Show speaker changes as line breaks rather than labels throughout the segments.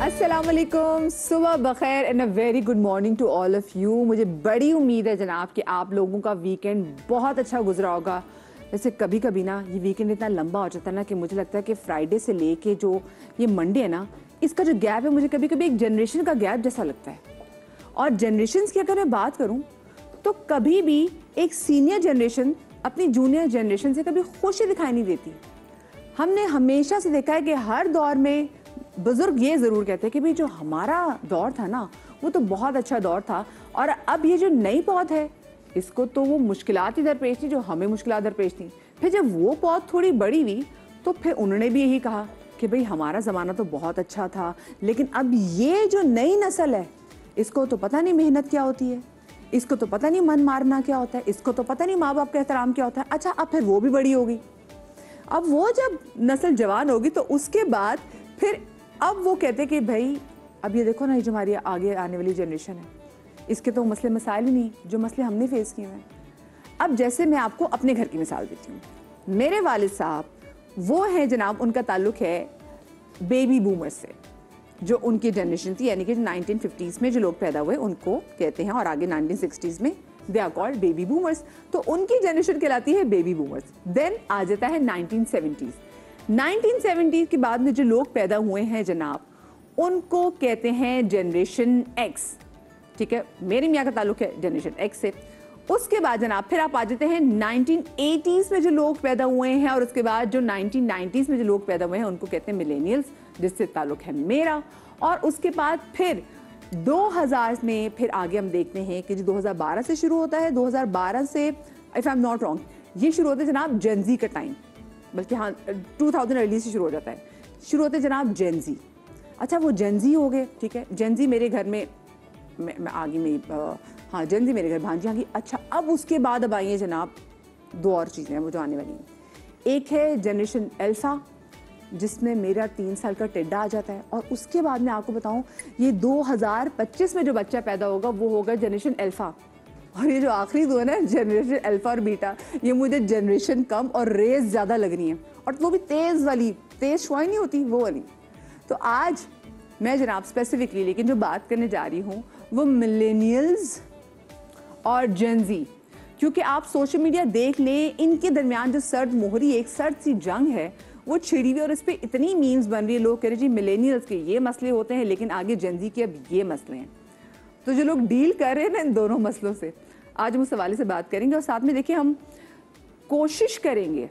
السلام علیکم، صبح بخیر and a very good morning to all of you. مجھے بڑی امید ہے جناب کہ آپ لوگوں کا ویکینڈ بہت اچھا گزرا ہوگا. ویسے کبھی کبھی نا یہ ویکینڈ اتنا لمبا ہو جاتا ہے نا کہ مجھے لگتا ہے کہ فرائیڈے سے لے کے جو یہ منڈے ہے نا، اس کا جو گیپ ہے مجھے کبھی کبھی ایک جنریشن کا گیپ جیسا لگتا ہے. اور جنریشنز کی اگر میں بات کروں تو کبھی بھی ایک سینئر جنریشن اپنی جونیئر جنریشن سے کبھی خوشی دکھائی نہیں دیتی. ہم نے ہمیشہ سے دیکھا ہے کہ ہر دور میں بزرگ یہ ضرور کہتے ہیں کہ بھئی جو ہمارا دور تھا نا وہ تو بہت اچھا دور تھا، اور اب یہ جو نئی پود ہے اس کو تو وہ مشکلات ہی درپیش تھی جو ہمیں مشکلات درپیش تھیں. پھر جب وہ پود تھوڑی بڑی ہوئی تو پھر انہوں نے بھی یہی کہا کہ بھئی ہمارا زمانہ تو بہت اچھا تھا، لیکن اب یہ جو نئی نسل ہے اس کو تو پتہ نہیں محنت کیا ہوتی ہے، اس کو تو پتہ نہیں من مارنا کیا ہوتا ہے، اس کو تو پتہ نہیں ماں باپ کا احترام کیا ہوتا ہے. اچھا اب پھر وہ بھی بڑی ہوگی. اب وہ جب نسل جوان ہوگی تو اس کے بعد پھر اب وہ کہتے کہ بھائی اب یہ دیکھو نا، یہ جو ہماری آگے آنے والی جنریشن ہے اس کے تو مسئلے مسائل ہی نہیں جو مسئلے ہم نے فیس کیے ہیں. اب جیسے میں آپ کو اپنے گھر کی مثال دیتی ہوں. میرے والد صاحب وہ ہیں جناب، ان کا تعلق ہے بیبی بومر سے، جو ان کی جنریشن تھی، یعنی کہ 1950s میں جو لوگ پیدا ہوئے ان کو کہتے ہیں، اور آگے 1960s میں they are called baby boomers. تو ان کی جنریشن کہلاتی ہے بیبی بومرز. دین آ جاتا ہے 1970s. 1970s کے بعد میں جو لوگ پیدا ہوئے ہیں جناب ان کو کہتے ہیں جنریشن ایکس. ٹھیک ہے، میرے میاں کا تعلق ہے جنریشن ایکس سے. اس کے بعد جناب پھر آپ آ جاتے ہیں 1980s میں جو لوگ پیدا ہوئے ہیں، اور اس کے بعد جو 1990s میں جو لوگ پیدا ہوئے ہیں ان کو کہتے ہیں ملینیلز، جس سے تعلق ہے میرا. اور اس کے بعد پھر 2000 میں پھر آگے ہم دیکھتے ہیں کہ جو 2012 سے شروع ہوتا ہے، 2012 سے if I'm not wrong یہ شروع ہوتا ہے جناب جین زی کا ٹائم، بلکہ ہاں 2000 ارلی سے شروع ہو جاتا ہے، شروع ہوتے جناب جین زی. اچھا وہ جین زی ہو گئے، ٹھیک ہے، جین زی میرے گھر میں آگے میں ہاں جین زی میرے گھر بھانجی آ گئی. اچھا اب اس کے بعد اب آئیے جناب دو اور چیزیں ہیں وہ جو آنے والی ہیں. ایک ہے جنریشن الفا جس میں میرا 3 سال کا ٹیڈا آ جاتا ہے، اور اس کے بعد میں آپ کو بتاؤں یہ 2025 میں جو بچہ پیدا ہوگا وہ ہوگا جنریشن الفا. اور یہ جو آخری دو ہے نا جنریشن الفا اور بیٹا، یہ مجھے جنریشن کم اور ریز زیادہ لگ رہی ہیں، اور وہ بھی تیز والی، تیز شعاع نہیں ہوتی وہ والی. تو آج میں جناب اسپیسیفکلی لیکن جو بات کرنے جا رہی ہوں وہ ملینیلز اور جین زی. کیونکہ آپ سوشل میڈیا دیکھ لیں، ان کے درمیان جو سرد مہری ایک سرد سی جنگ ہے وہ چھڑی ہوئی، اور اس پہ اتنی میمز بن رہی ہے. لوگ کہہ رہے جی ملینیلز کے یہ مسئلے ہوتے ہیں لیکن آگے جین زی کے اب یہ مسئلے ہیں. تو جو لوگ ڈیل کر رہے ہیں نا ان دونوں مسئلوں سے، آج ہم اس حوالے سے بات کریں گے. اور ساتھ میں دیکھیں ہم کوشش کریں گے،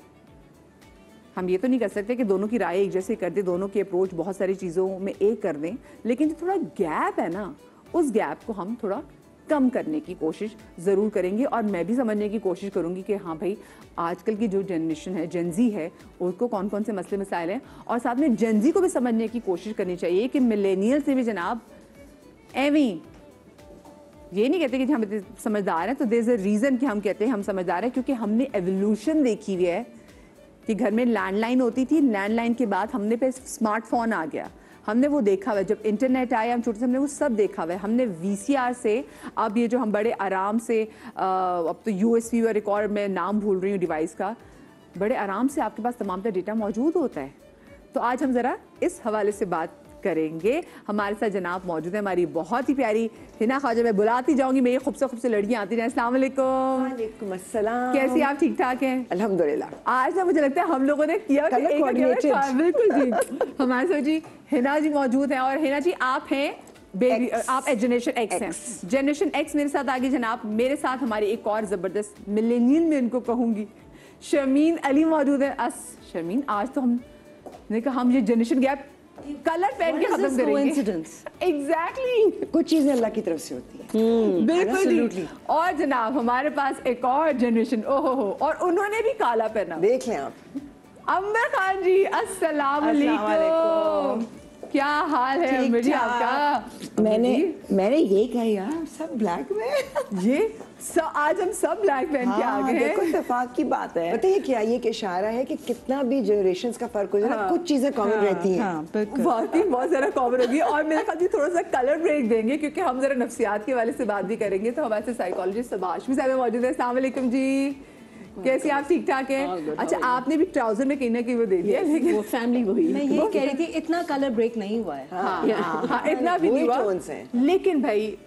ہم یہ تو نہیں کر سکتے کہ دونوں کی رائے ایک جیسے کر دیں، دونوں کی اپروچ بہت ساری چیزوں میں ایک کر دیں، لیکن جو تھوڑا گیپ ہے نا اس گیپ کو ہم تھوڑا کم کرنے کی کوشش ضرور کریں گے. اور میں بھی سمجھنے کی کوشش کروں گی کہ ہاں بھائی آج کل کی جو جنریشن ہے جین زی ہے اس کو کون کون سے مسئلے مسائل ہیں، اور ساتھ میں جین زی کو بھی سمجھنے کی کوشش کرنی چاہیے کہ ملینیل سے بھی جناب ایویں یہ نہیں کہتے کہ ہم سمجھدار ہیں. تو دیر از اے ریزن کہ ہم کہتے ہیں ہم سمجھدار ہیں، کیونکہ ہم نے ایولیوشن دیکھی ہوئی ہے کہ گھر میں لینڈ لائن ہوتی تھی، لینڈ لائن کے بعد ہم نے پہ اسمارٹ فون آ گیا، ہم نے وہ دیکھا ہوا ہے. جب انٹرنیٹ آیا ہم چھوٹے سے ہم نے وہ سب دیکھا ہوا ہے. ہم نے وی سی آر سے اب یہ جو ہم بڑے آرام سے اب تو یو ایس بی اور ریکارڈ میں نام بھول رہی ہوں ڈیوائس کا، بڑے آرام سے آپ کے پاس تمام تر ڈیٹا موجود ہوتا ہے. تو آج ہم ذرا اس حوالے سے بات کریں گے. ہمارے ساتھ جناب موجود ہے ہماری بہت ہی پیاری حنا خواجہ. میں بلاتی جاؤں گی، میری خوبصورت لڑکیاں آتی رہیں. السلام علیکم.
وعلیکم السلام.
کیسی آپ؟ ٹھیک ٹھاک ہیں
الحمدللہ.
آج نا مجھے لگتا ہے ہم لوگوں نے کیا بالکل جی. ہمارے ساتھ جی حنا جی موجود ہیں، اور حنا جی آپ ہیں بیبی، آپ جنریشن ایکس ہیں. جنریشن ایکس میرے ساتھ آگے جناب، میرے ساتھ ہماری ایک اور زبردست ملینیل میں ان کو کہوں گی شرمین علی موجود ہے. شرمین آج تو ہم نے کہا ہم یہ جنریشن گیپ کلر پہن کے ختم کریں گے. ایگزیکٹلی
کچھ چیزیں اللہ کی طرف سے ہوتی ہیں.
بالکل. اور جناب ہمارے پاس ایک اور جنریشن اوہو، اور انہوں نے بھی کالا پہنا.
دیکھ لیں آپ.
عمر خان جی السلام علیکم. کیا حال ہے عمر جی آپ کا؟
میں نے یہ کہا یار سب بلیک میں،
یہ آج ہم سب بلیک پہن کے آ گئے ہیں.
دیکھو اتفاق کی بات ہے. پتہ ہے کیا یہ کہ اشارہ ہے کہ کتنا بھی جنریشنز کا فرق ہو جائے کچھ چیزیں کامن رہتی ہیں.
واقعی بہت زیادہ کامن ہوگی. اور میرے خیال تھوڑا سا کلر بریک دیں گے کیونکہ ہم ذرا نفسیات کے حوالے سے بات بھی کریں گے. تو ہمارے سے سائیکالوجسٹ سباش بھی صاحب موجود ہے. السلام علیکم جی. कैसे आप ठीक ठाक हैं? अच्छा, आपने भी ट्राउजर में कहीं ना कहीं वो दे दिया, लेकिन
वो फैमिली वही
मैं ये कह रही थी इतना कलर ब्रेक नहीं हुआ है.
हाँ, इतना भी नहीं हुआ. लेकिन भाई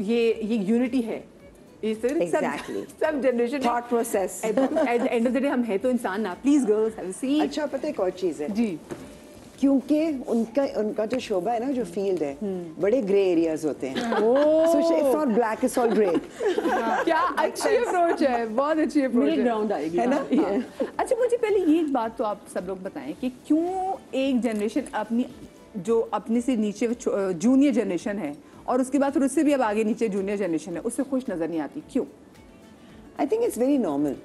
ये यूनिटी है.
Exactly.
सब generation
Thought process.
At the end of the day हम है तो इंसान ना. Please girls, have a seat.
अच्छा, पता है एक और चीज है
जी,
क्योंकि उनका जो शोबा है ना, जो फील्ड है, बड़े ग्रे एरियाज होते हैं. So it's not black, it's all grey.
क्या अच्छी अप्रोच है, बहुत अच्छी अप्रोच
मिडिल
है.
ग्राउंड आएगी,
है ना?
अच्छा, मुझे पहले ये बात तो आप सब लोग बताएं कि क्यों एक जनरेशन अपने से नीचे जूनियर जनरेशन है और उसके बाद फिर उससे भी अब आगे नीचे जूनियर जनरेशन है, उससे खुश नजर नहीं आती, क्यों?
I think it's very normal,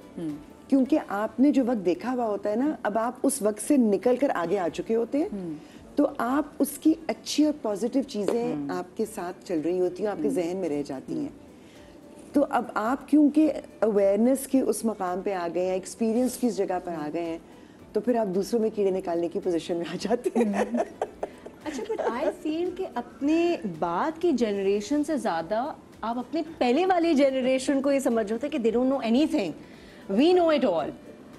क्योंकि आपने जो वक्त देखा हुआ होता है ना, अब आप उस वक्त से निकल कर आगे आ चुके होते हैं, तो आप उसकी अच्छी और पॉजिटिव चीज़ें आपके साथ चल रही होती हैं, आपके जहन में रह जाती हैं. तो अब आप क्योंकि अवेयरनेस के उस मकाम पे आ गए हैं, एक्सपीरियंस की इस जगह पर आ गए हैं, तो फिर आप दूसरों में कीड़े निकालने की पोजीशन में आ जाते हैं.
अच्छा, बट आई फील कि अपने बाद की जनरेशन से ज़्यादा आप अपने पहले वाली जनरेशन को ये समझ रहे होते कि they don't know anything, we know it all.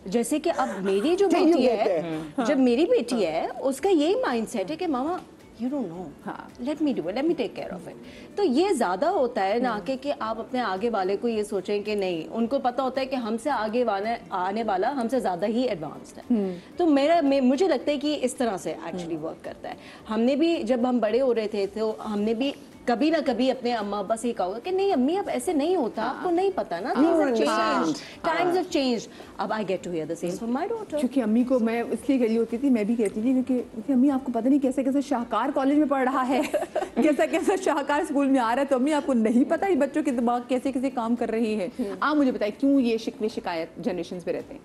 जैसे कि अब मेरी जो बेटी है, जब मेरी बेटी है, उसका यही माइंडसेट है कि मामा you don't know, let me do it, let me take care of it. तो ये ज़्यादा होता है ना कि आप अपने आगे वाले को ये सोचें कि नहीं, उनको पता होता है कि हमसे आगे आने वाला हमसे ज़्यादा ही एडवांस्ड है. तो मुझे लगता है कि इस तरह से एक्चुअली वर्क करता है. हमने भी जब हम बड़े हो रहे थे तो हमने भी कभी ना कभी अपने अम्मा अब्बा से ही कहा कि नहीं अम्मी अब ऐसे नहीं होता, आपको नहीं पता ना, टाइम्स हैव चेंज्ड. अब I get to hear the same from my daughter.
क्योंकि अम्मी को मैं इसलिए कह रही होती थी, मैं भी कहती थी क्योंकि अम्मी आपको पता नहीं कैसे कैसे शाहकार कॉलेज में पढ़ रहा है, कैसा कैसा शाहकार स्कूल में आ रहा है, तो अम्मी आपको नहीं पता ये बच्चों के दिमाग कैसे कैसे काम कर रहे हैं. आप मुझे बताइए क्यों ये शिकवे शिकायत जनरेशन पे रहते हैं?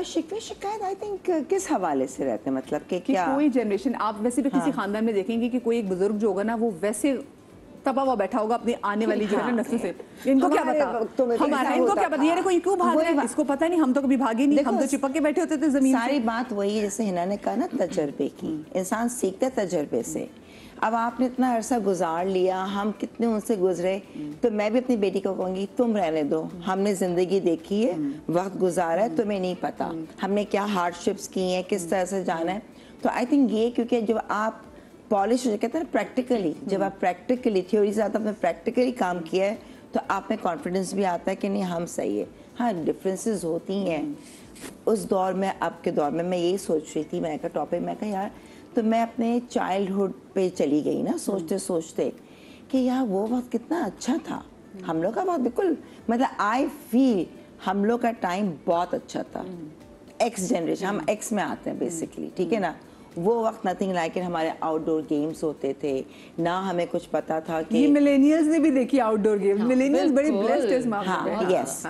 शिकवे शिकायत आई थिंक किस हवाले से रहते हैं, मतलब कि क्या
कोई जनरेशन आप वैसे भी किसी खानदान में देखेंगे कि कोई एक बुजुर्ग जो होगा ना, वो वैसे तपा हुआ बैठा होगा अपनी आने वाली जो है ना नस्ल से. इनको क्या पता, इनको क्या पता, ये कोई क्यों भाग रहा है, इसको पता नहीं, हम तो कभी भागे नहीं, हम तो चिपक के बैठे होते थे जमीन.
सारी बात वही है जैसे हिना ने कहा ना, तजर्बे की. इंसान सीखता है तजर्बे से. अब आपने इतना अरसा गुजार लिया, हम कितने उनसे गुजरे, तो मैं भी अपनी बेटी को कहूँगी तुम रहने दो, हमने ज़िंदगी देखी है, वक्त गुजारा है, तुम्हें नहीं पता हमने क्या हार्डशिप्स की हैं, किस तरह से जाना है. तो आई थिंक ये, क्योंकि जब आप पॉलिश कहते हैं ना प्रैक्टिकली, जब आप प्रैक्टिकली थ्योरी से ज़्यादा आपने प्रैक्टिकली काम किया है, तो आप में कॉन्फिडेंस भी आता है कि नहीं हम सही है. हाँ, डिफरेंसेस होती हैं उस दौर में, अब के दौर में. मैं यही सोच रही थी, मैं का टॉपिक, मैं कहा यार, तो मैं अपने चाइल्डहुड पे चली गई ना, सोचते सोचते कि यार वो वक्त कितना अच्छा था. हम लोग का वक्त बिल्कुल, मतलब आई फील हम लोग का टाइम बहुत अच्छा था. एक्स जनरेशन, हम एक्स में आते हैं बेसिकली, ठीक है ना. वो वक्त नथिंग लाइक इट, हमारे आउटडोर गेम्स होते थे ना, हमें कुछ पता था कि
ये मिलेनियल्स ने भी देखी आउटडोर गेम्स. मिलेनियल्स बड़े ब्लेस्ड है इस मामले में.
यस,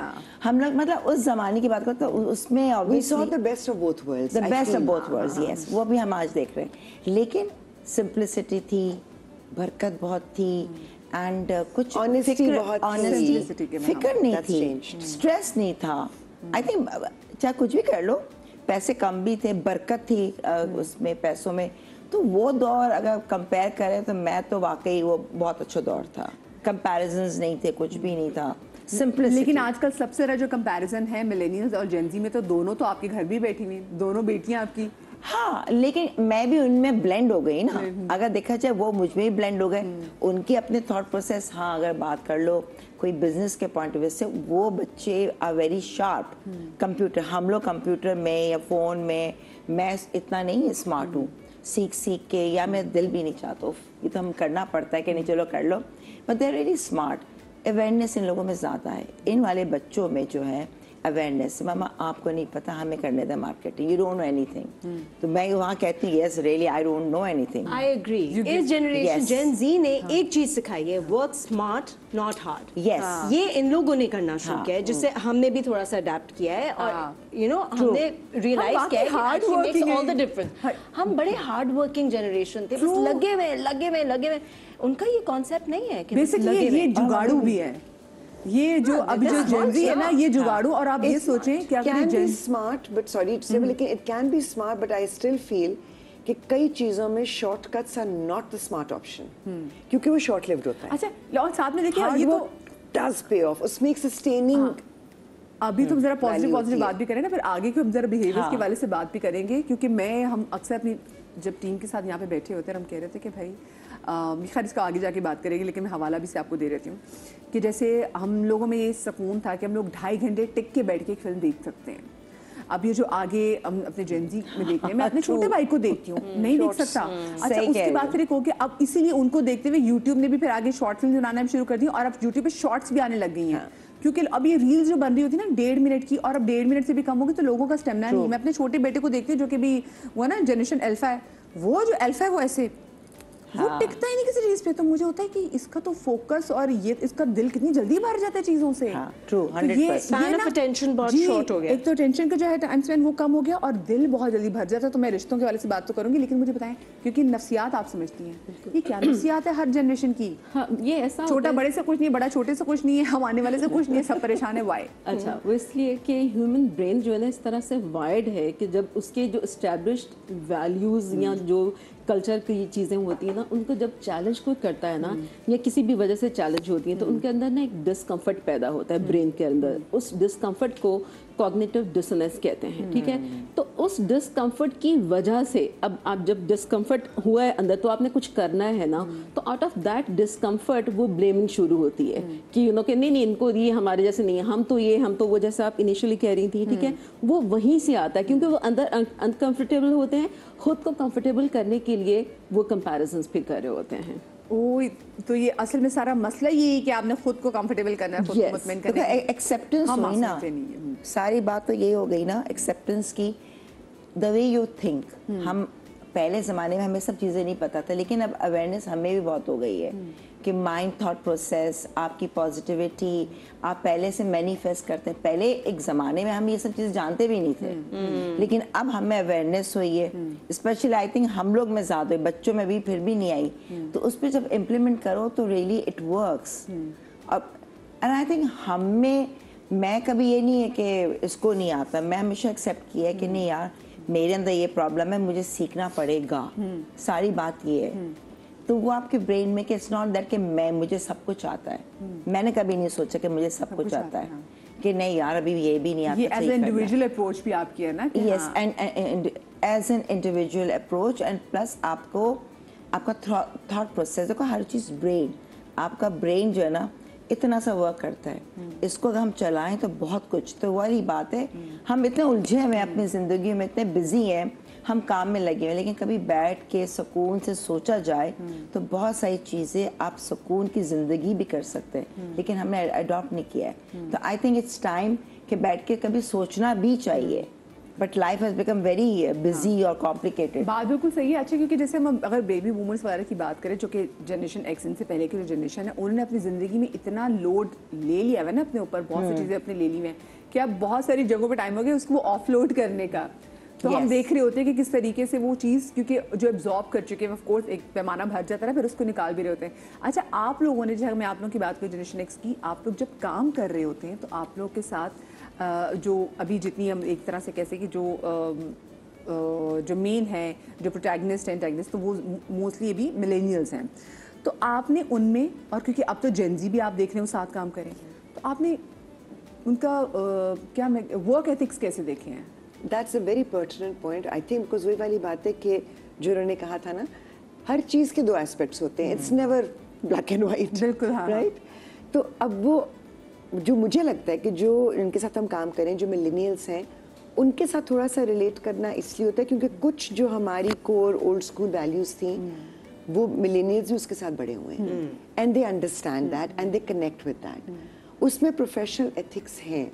हम लोग मतलब उस जमाने की बात करते तो उसमें
we saw the best of both worlds.
the best of both worlds, yes, वो भी हम आज देख रहे हैं. लेकिन सिंप्लिसिटी थी, बरकत बहुत थी, एंड कुछ
Honesty बहुत थी.
फिक्र नहीं थी, स्ट्रेस नहीं था. आई थिंक चाहे कुछ भी कर लो, पैसे कम भी थे, बरकत थी उसमें पैसों में. तो वो दौर अगर कंपेयर करें तो मैं तो वाकई वो बहुत अच्छा दौर था. कंपैरिजंस नहीं थे, कुछ भी नहीं था, सिंपलिसिटी.
लेकिन आजकल सबसे बड़ा जो कंपैरिजन है मिलेनियल्स और जेन ज़ी में, तो दोनों तो आपके घर भी बैठी हुई, दोनों बेटियां आपकी.
हाँ, लेकिन मैं भी उनमें ब्लेंड हो गई ना. अगर देखा जाए वो मुझ में भी ब्लेंड हो गए. उनके अपने थॉट प्रोसेस, हाँ अगर बात कर लो कोई बिजनेस के पॉइंट ऑफ व्यू से, वो बच्चे आर वेरी शार्प. कंप्यूटर, हम लोग कंप्यूटर में या फ़ोन में, मैं इतना नहीं स्मार्ट हूँ. सीख सीख के, या मेरा दिल भी नहीं चाहता, ये तो हम करना पड़ता है कि नहीं चलो कर लो. But they are very smart. Awareness इन लोगों में ज़्यादा है. इन वाले बच्चों में जो है अवेयरनेस, मामा आपको नहीं पता, हमें करने दे marketing, you don't know anything. तो मैं वहाँ कहती हूँ yes really I don't know anything.
I agree. इस जनरेशन जेन ज़ी ने एक चीज सिखाई है, work smart not hard.
Yes,
ये इन लोगों ने करना शुरू किया है, जिससे हमने भी थोड़ा सा अडेप्ट किया है. और यू नो हमने रियलाइज किया है कि actually makes all the difference. हम बड़े हार्ड वर्किंग जनरेशन थे, बस लगे हुए. उनका ये कॉन्सेप्ट नहीं है कि
बेसिकली ये जुगाड़ू भी है. ये जो अभी जो जेन ज़ी है ना, ये जुगाड़ू. और आप ये सोचें कि
can be smart, but sorry to say, लेकिन it can be smart, but I still feel कि कई चीजों में shortcuts are not the smart option, क्योंकि वो शॉर्ट लिव्ड होता है.
अच्छा, और साथ में देखिए
हार्ड
ये
वर्क डज पे ऑफ, उसमें एक सस्टेनिंग
ابھی تو ہم ذرا پازیٹیو
ہوتی ہے.
بات بھی کریں نا, پھر آگے کو ہم ذرا بیہیویئرس کے والے سے بات بھی کریں گے, کیونکہ ہم اکثر اپنی جب ٹیم کے ساتھ یہاں پہ بیٹھے ہوتے ہیں ہم کہہ رہے تھے کہ بھائی خیر اس کا آگے جا کے بات کریں گے, لیکن میں حوالہ بھی سے آپ کو دے رہتی ہوں کہ جیسے ہم لوگوں میں یہ سکون تھا کہ ہم لوگ 2.5 گھنٹے ٹک کے بیٹھ کے ایک فلم دیکھ سکتے ہیں. اب یہ جو آگے ہم اپنے جین زی میں دیکھتے ہیں, میں اپنے چھوٹے بھائی کو دیکھتی ہوں, نہیں دیکھ سکتا. اچھا اس کی بات پھر ایک ہو کہ اب اسی لیے ان کو دیکھتے ہوئے یوٹیوب نے بھی پھر آگے شارٹ فلم بنانا بھی شروع کر دی, اور اب یوٹیوب پہ شارٹس بھی آنے لگ گئی ہیں, کیونکہ اب یہ ریلز جو بن رہی ہوتی ہے نا 1.5 منٹ کی, اور اب 1.5 منٹ سے بھی کم ہوگی تو لوگوں کا اسٹیمنا نہیں. میں اپنے چھوٹے بیٹے کو دیکھتی ہوں جو کہ بھی وہ نا جنریشن الفا ہے, وہ جو الفا ہے وہ ایسے وہ ٹکتا ہی نہیں کسی چیز پہ, تو مجھے ہوتا ہے کہ اس کا تو فوکس اور یہ اس کا دل کتنی جلدی بھر جاتا ہے چیزوں سے.
span of attention بہت short ہو گیا.
ایک تو ٹینشن کا جو ہے ٹائم اسپین وہ کم ہو گیا, اور دل بہت جلدی بھر جاتا ہے. تو میں رشتوں کے والے سے بات تو کروں گی, لیکن مجھے بتائیں کیونکہ نفسیات آپ سمجھتی ہیں یہ کیا نفسیات ہے ہر جنریشن کی.
یہ ایسا
چھوٹا بڑے سے کچھ نہیں, بڑا چھوٹے سے کچھ نہیں ہے, ہم آنے والے سے کچھ نہیں ہے, سب پریشان ہے. وائی؟
اچھا وہ اس لیے کہ ہیومن برین جو ہے نا اس طرح سے وائرڈ ہے کہ جب اس کے جو اسٹیبلشڈ ویلیوز یا جو کلچر کی چیزیں ہوتی ہیں نا, ان کو جب چیلنج کوئی کرتا ہے نا یا کسی بھی وجہ سے چیلنج ہوتی ہیں تو ان کے اندر نا ایک ڈسکمفرٹ پیدا ہوتا ہے برین کے اندر. اس ڈسکمفرٹ کو کوگنیٹو ڈسوننس کہتے ہیں, ٹھیک ہے. تو اس ڈسکمفرٹ کی وجہ سے اب آپ جب ڈسکمفرٹ ہوا ہے اندر تو آپ نے کچھ کرنا ہے نا, تو آؤٹ آف دیٹ ڈسکمفرٹ وہ بلیمنگ شروع ہوتی ہے کہ کہ نہیں ان کو یہ ہمارے جیسے نہیں ہے, ہم تو وہ جیسے آپ انیشلی کہہ رہی تھی, ٹھیک ہے, وہ وہیں سے آتا ہے کیونکہ وہ اندر انکمفرٹیبل ہوتے ہیں. خود کو کمفرٹیبل کرنے کے لیے وہ کمپیریزنس بھی کر رہے ہوتے ہیں.
تو یہ اصل میں سارا مسئلہ یہ ہے کہ آپ نے خود کو کمفرٹیبل کرنا ہے, خود کو مطمئن کرنا ہے.
ایکسیپٹنس ہوئی نا, ساری بات تو یہ ہو گئی نا ایکسیپٹنس کی. دا وے یو تھنک, ہم پہلے زمانے میں ہمیں سب چیزیں نہیں پتا تھا, لیکن اب اویئرنیس ہمیں بھی بہت ہو گئی ہے کہ مائنڈ تھاٹ پروسیس, آپ کی پازیٹیوٹی آپ پہلے سے مینیفیسٹ کرتے ہیں. پہلے ایک زمانے میں ہم یہ سب چیزیں جانتے بھی نہیں تھے, لیکن اب ہمیں اویئرنیس ہوئی ہے. اسپیشلی آئی تھنک ہم لوگ میں زیادہ ہوئی, بچوں میں بھی پھر بھی نہیں آئی. تو اس پہ جب امپلیمنٹ کرو تو really it works. And I think ہم میں کبھی یہ نہیں ہے کہ اس کو نہیں آتا, میں ہمیشہ ایکسیپٹ کیا ہے کہ نہیں یار میرے اندر یہ پرابلم ہے, مجھے سیکھنا پڑے گا. ساری بات یہ ہے. تو وہ آپ کے برین میں کہ اٹس ناٹ دیٹ کہ مجھے سب کچھ آتا ہے. میں نے کبھی نہیں سوچا کہ مجھے سب کچھ آتا ہے, کہ نہیں یار ابھی یہ بھی نہیں آتا.
یہ ایز این انڈیویجول اپروچ بھی آپ کی ہے نا.
Yes, and as an individual approach, and plus آپ کا تھاٹ پروسیس دیکھو, ہر چیز برین, آپ کا برین جو ہے نا اتنا سا ورک کرتا ہے. اس کو اگر ہم چلائیں تو بہت کچھ. تو وہی بات ہے, ہم اتنے الجھے ہوئے ہیں اپنی زندگی میں, اتنے بزی ہیں, ہم کام میں لگے ہوئے, لیکن کبھی بیٹھ کے سکون سے سوچا جائے تو بہت ساری چیزیں آپ سکون کی زندگی بھی کر سکتے ہیں, لیکن ہم نے اڈاپٹ نہیں کیا ہے. تو آئی تھنک اٹس ٹائم کہ بیٹھ کے کبھی سوچنا بھی چاہیے. But life has become very busy اور کمپلیکیٹڈ.
بات بالکل صحیح ہے. اچھا کیونکہ جیسے ہم اگر بیبی بومرس وغیرہ کی بات کریں جو کہ جنریشن ایکس ان سے پہلے کی جو جنریشن ہے, انہوں نے اپنی زندگی میں اتنا لوڈ لے لیا ہے نا اپنے اوپر, بہت سی چیزیں اپنے لے لی ہیں کہ اب بہت ساری جگہوں پہ ٹائم ہو گیا اس کو آف لوڈ کرنے کا. تو ہم دیکھ رہے ہوتے ہیں کہ کس طریقے سے وہ چیز کیونکہ جو ایبزارب کر چکے ہیں, آف کورس ایک پیمانہ بھر جاتا ہے, پھر اس کو نکال بھی رہے ہوتے ہیں. اچھا آپ لوگوں نے, جیسے میں آپ لوگوں کی بات کروں جنریشن ایکس کی, آپ لوگ جب کام کر رہے ہوتے ہیں تو آپ لوگ کے ساتھ جو ابھی جتنی ہم ایک طرح سے کیسے کہ جو مین ہے, جو پروٹیگنسٹ ہیں, انٹیگنسٹ, تو وہ موسٹلی ابھی ملینیلز ہیں. تو آپ نے ان میں, اور کیونکہ اب تو جین زی بھی آپ دیکھ رہے ہیں وہ ساتھ کام کریں, تو آپ نے ان کا کیا ورک ایتھکس کیسے دیکھے ہیں؟
That's a very pertinent point. I think because وہی والی بات ہے کہ جو انہوں نے کہا تھا نا, ہر چیز کے 2 ایسپیکٹس ہوتے ہیں. It's never black and white.
بالکل
رائٹ. تو اب وہ جو مجھے لگتا ہے کہ جو ان کے ساتھ ہم کام کریں, جو ملینیلس ہیں, ان کے ساتھ تھوڑا سا ریلیٹ کرنا اس لیے ہوتا ہے کیونکہ کچھ جو ہماری کور اولڈ اسکول ویلیوز تھیں وہ ملینیلز بھی اس کے ساتھ بڑے ہوئے ہیں, and they understand that and they connect with that. اس میں پروفیشنل ایتھکس ہیں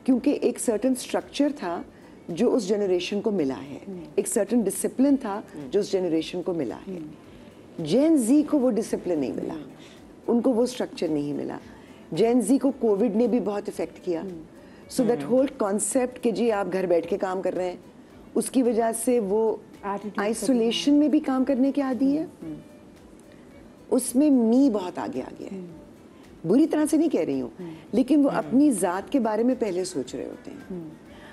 کیونکہ ایک سرٹن اسٹرکچر تھا جو اس جنریشن کو ملا ہے, ایک سرٹن ڈسپلن تھا جو اس جنریشن کو ملا ہے. جین زی کو وہ ڈسپلن نہیں ملا, ان کو وہ اسٹرکچر نہیں ملا. جین زی کو کووڈ نے بھی بہت افیکٹ کیا. سو دیٹ ہول کانسیپٹ کہ جی آپ گھر بیٹھ کے کام کر رہے ہیں, اس کی وجہ سے وہ آئسولیشن میں بھی کام کرنے کے عادی ہے. اس میں بہت آگے آ گیا ہے, بری طرح سے نہیں کہہ رہی ہوں, لیکن وہ اپنی ذات کے بارے میں پہلے سوچ رہے ہوتے ہیں.